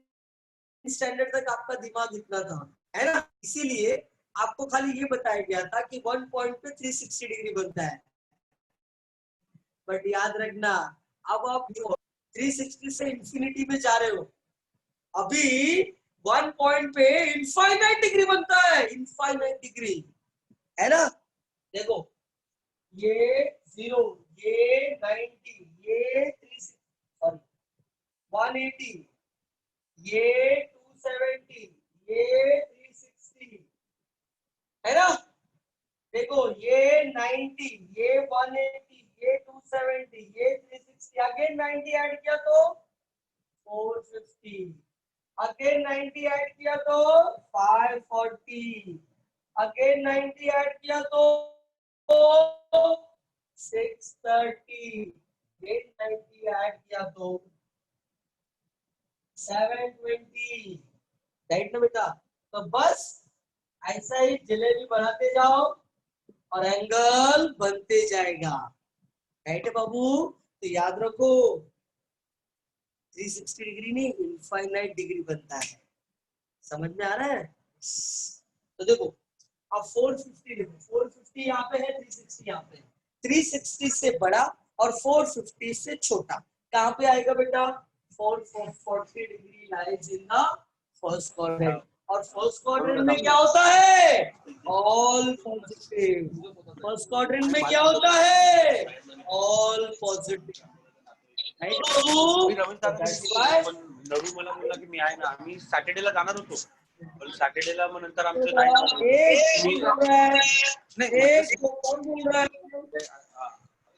स्टैंडर्ड तक आपका दिमाग इतना था, है ना, इसीलिए आपको खाली ये बताया गया था कि 1 पॉइंट पे 360 डिग्री बनता है। बट याद रखना अब आप 360 से इंफिनिटी में जा रहे हो, अभी 1 पॉइंट पे इनफाइनाइट डिग्री बनता है, इनफाइनाइट डिग्री, है ना। देखो ये 0, ये 90, ये 360, सॉरी 180, ये 270, ये 360, है ना? देखो ये 90, ये 180, ये 270, ये 360, अगेन 90 ऐड किया तो 450, अगेन 90 ऐड किया तो 540, अगेन 90 ऐड किया तो 630, अगेन 90 ऐड किया तो 720, राइट ना बेटा? तो बस ऐसा ही जलेबी बनाते जाओ और एंगल बनते जाएगा, राइट है बाबू? तो याद रखो 360 डिग्री नहीं, इनफाइनाइट डिग्री बनता है। समझ में आ रहा है? तो देखो अब 450 देखो, 450 यहाँ पे है, 360 यहाँ पे है। 360 से बड़ा और 450 से छोटा कहाँ पे आएगा बेटा? 440 degree lies in the first quadrant. और फर्स्ट क्वाड्रेंट में क्या होता है? All positive. फर्स्ट क्वाड्रेंट में क्या होता है? ऑल पॉजिटिव, राइट बाबू? मी रमेश दादा पण नवी मला बोलला की मी आहे ना, आम्ही सॅटर्डेला जाणार होतो, पण सॅटर्डेला मग नंतर आमचं नाही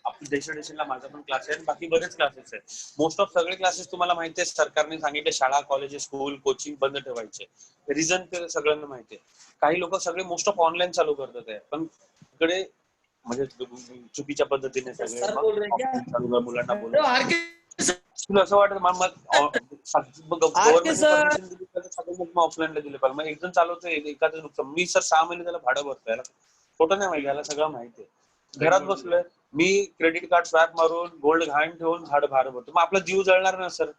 आपल्या डेस्टिनेशनला माझा पण क्लास आहे आणि बाकी बरेच क्लासेस आहेत. मोस्ट ऑफ सगळे क्लासेस तुम्हाला माहिती आहे, सरकारने सांगितले शाळा कॉलेजेस स्कूल कोचिंग बंद ठेवायचे. रिझन ते सगळ्यांना माहिती आहे. काही लोक सगळे मोस्ट ऑफ ऑनलाईन चालू करतात आहे, पण इकडे म्हणजे चुकीच्या पद्धतीने सगळे चालू मुलांना बोलवतात. तुला असं वाटतं गव्हर्नमेंट ऑफलाईनला दिले पाहिजे, मग एक जण चालवतो एखादं नुकसान. मी सर 6 महिने त्याला भाडं भरतो, याला खोटं नाही माहिती, याला सगळं माहिती आहे. घरात बसलोय मी, क्रेडिट कार्ड स्वॅप मारून गोल्ड घाण ठेवून भाडं भरतो. मग आपला जीव जळणार ना सर?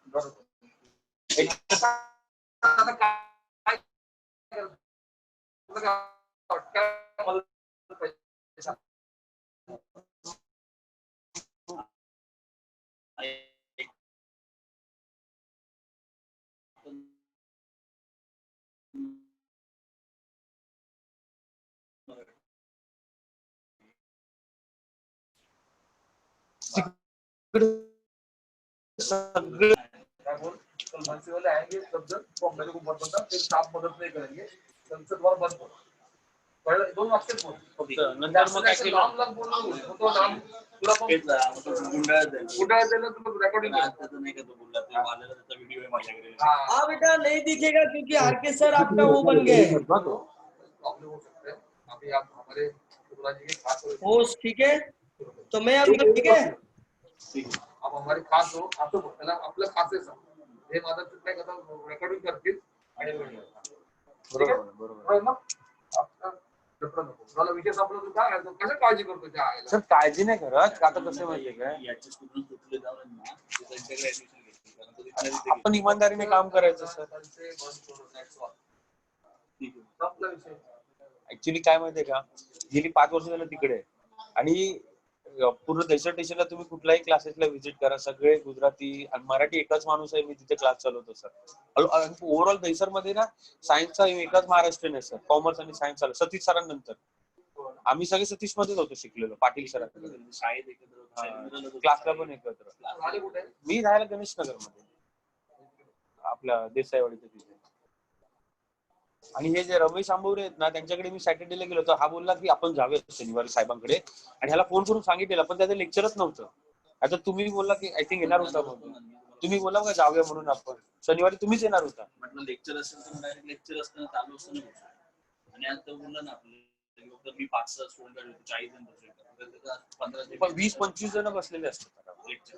सगळे मनसे वाले आएंगे तब जब वो मेरे को मत बता, तेरी साफ मदद नहीं करेंगे, तुमसे तुम्हारा बंद करो. पहले दोन वाक्य बोल फक्त, नंतर मग काय केलं? नाम लग बोलना बोल, तो नाम तुला पण गुंडा दिलं तुला रेकॉर्डिंग नाही का, तो बोलला ते आलेला त्याचा व्हिडिओ आहे माझ्याकडे. हाँ बेटा नहीं दिखेगा क्योंकि आरके सर आपका वो बन गए हैं प्रॉब्लम हो सकते हैं. अभी आप हमारे गुरुजी के खास हो, होस्ट, ठीक है? तो मैं अब ठीक है, आप हमारे खास हो, असं त्याला आपलं खास आहे सर. हे माझं चुकलं आहे का, रेकॉर्डिंग करतील आणि बरोबर ना. तुला विषय सापडला तू काय कसं काळजी करतो त्या आईला? सर काळजी नाही करत, आता कसं माहितीये काय, याचे स्टुडंट तुटले जाऊन ना त्यांच्याकडे ऍडमिशन घेतली, कारण तो तिथल्या आपण इमानदारीने काम करायचं सर. त्यांचे बंद करून ठीक आहे, संपला विषय. ऍक्च्युली काय माहितीये का, गेली 5 वर्ष झालं तिकडे आहे. आणि पूर्ण डेसर्टेशनला तुम्ही कुठल्याही क्लासेसला व्हिजिट करा, सगळे गुजराती आणि मराठी एकच माणूस आहे, मी तिथे क्लास चालवतो सर. ओव्हरऑल दहिसर मध्ये ना सायन्सचा एकच महाराष्ट्रीयन आहे सर, कॉमर्स आणि सायन्स चालू. सतीश सरांनंतर आम्ही सगळे सतीश मध्येच होतो शिकलेलो, पाटील सरांकडे. शाळेत एकत्र क्लासला पण एकत्र. आले कुठे? मी राहायला गणेश नगर मध्ये, आपल्या देसाईवाडीच्या तिथे. आणि हे जे रमेश आंबवरे आहेत ना, त्यांच्याकडे मी सॅटर्डेला गेलो होतो. हा बोलला की आपण जाऊया शनिवारी साहेबांकडे, आणि ह्याला फोन करून सांगितलेलं, पण त्याचं लेक्चरच नव्हतं. आता तुम्ही बोलला की आय थिंक येणार होता म्हणून, तुम्ही बोला का जाऊया म्हणून, आपण शनिवारी तुम्हीच येणार होता. म्हटलं लेक्चर असेल तर डायरेक्ट लेक्चर असताना चालू असतं ना. आणि आता बोलला ना आपलं मी 5-6 स्टुडंट 40 जण बसले, 15 पण 20-25 जण बसलेले असतात लेक्चर.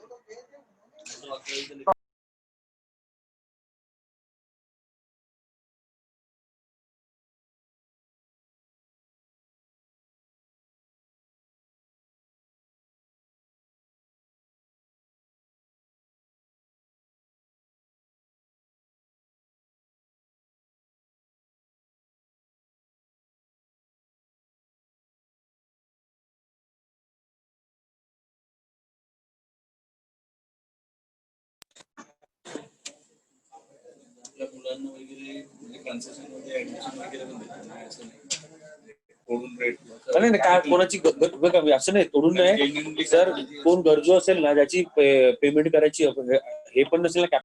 आपल्या मुलांना वगैरे म्हणजे कन्सेशन मध्ये ऍडमिशन वगैरे पण देतात, असं नाही. तोडून रेट नाही नाही, काय कोणाची बघा असं नाही, तोडून नाही सर. कोण गरजू असेल ना, ज्याची पेमेंट करायची हे पण नसेल ना,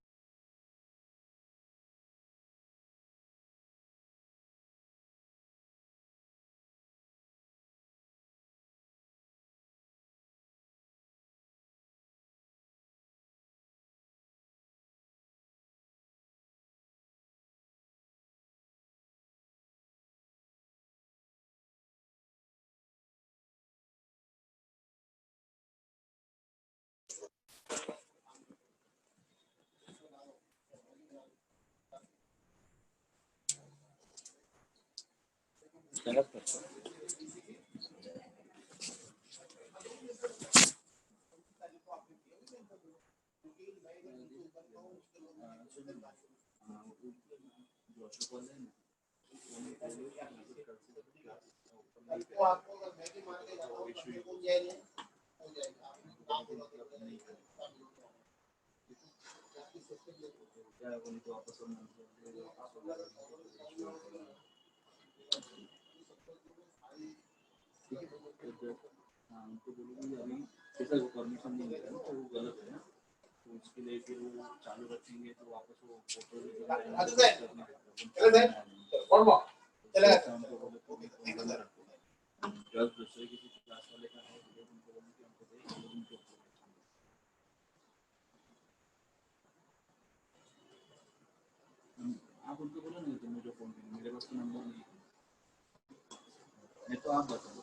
परमिशन नहीं मिलेगा ना, तो वो गलत है ना। तो उसके लिए फिर वो चालू रखेंगे तो वापस वो फोटो जब दूसरे किसी क्लास वाले का है तो उनको बोलना कि हमको दे, उनको आप उनको बोलो नहीं तो मुझे फोन करें, मेरे पास तो नंबर नहीं तो आप बता दो।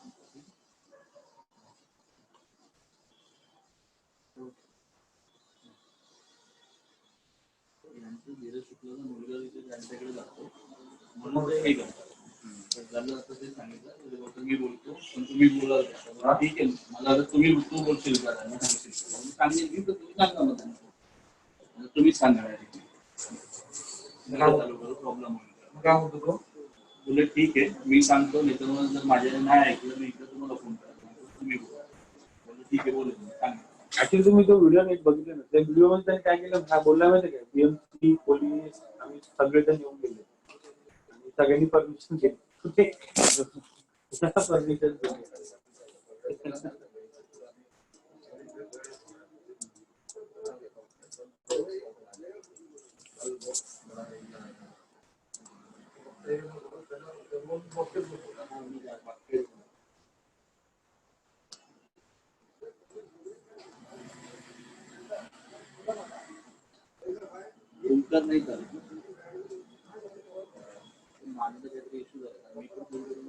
धीरज शुक्लाचा मुलगा तिथे त्यांच्याकडे जातो म्हणून ते हे करतात. झालं असं ते सांगितलं, मी बोलतो पण तुम्ही बोलाल का? ठीक आहे, मला आता तू बोलशील का? सांगेल मी तर तुम्ही सांगा मला, तुम्हीच सांगा प्रॉब्लेम काय होतो तो बोले ठीक आहे मी सांगतो, नाही तर मग जर माझ्याने नाही ऐकलं मी इकडे तुम्हाला फोन करा, तुम्ही बोला. ठीक आहे बोले सांगा. ऍक्च्युली तुम्ही तो व्हिडिओ नीट बघितला ना, त्या व्हिडिओ मध्ये त्यांनी काय केलं बोलला माहिती का, पीएमसी पोलीस आम्ही सगळेजण येऊन गेले आणि सगळ्यांनी परमिशन घेतली. परमिशन ओंकार नाही करत माझं काहीतरी इश्यू झाला, मी पण फोन करून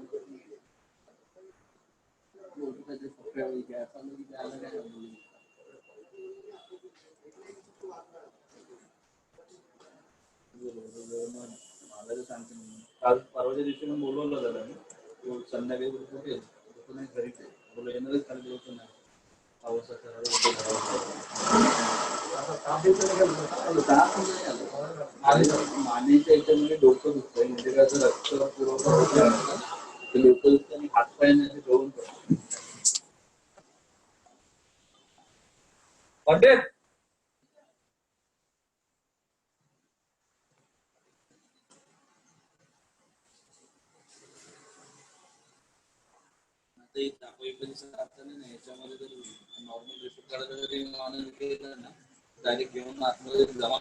मला सांगतो. काल परवाच्या दिवशी पण बोलवलं झालं मी संध्याकाळी कुठे नाही घरी बोल येणारच खाली दिवस नाही मानेच्या याच्यामध्ये डोकं दुखतंय, म्हणजे कसं रक्त पुरवठा डोकं दुखतं आणि हातपायने जळून पडतो. याच्यामध्ये जर नॉर्मल रिपोर्ट काढायला जरी माणूस केलं ना डायरेक्ट घेऊन आतमध्ये जमा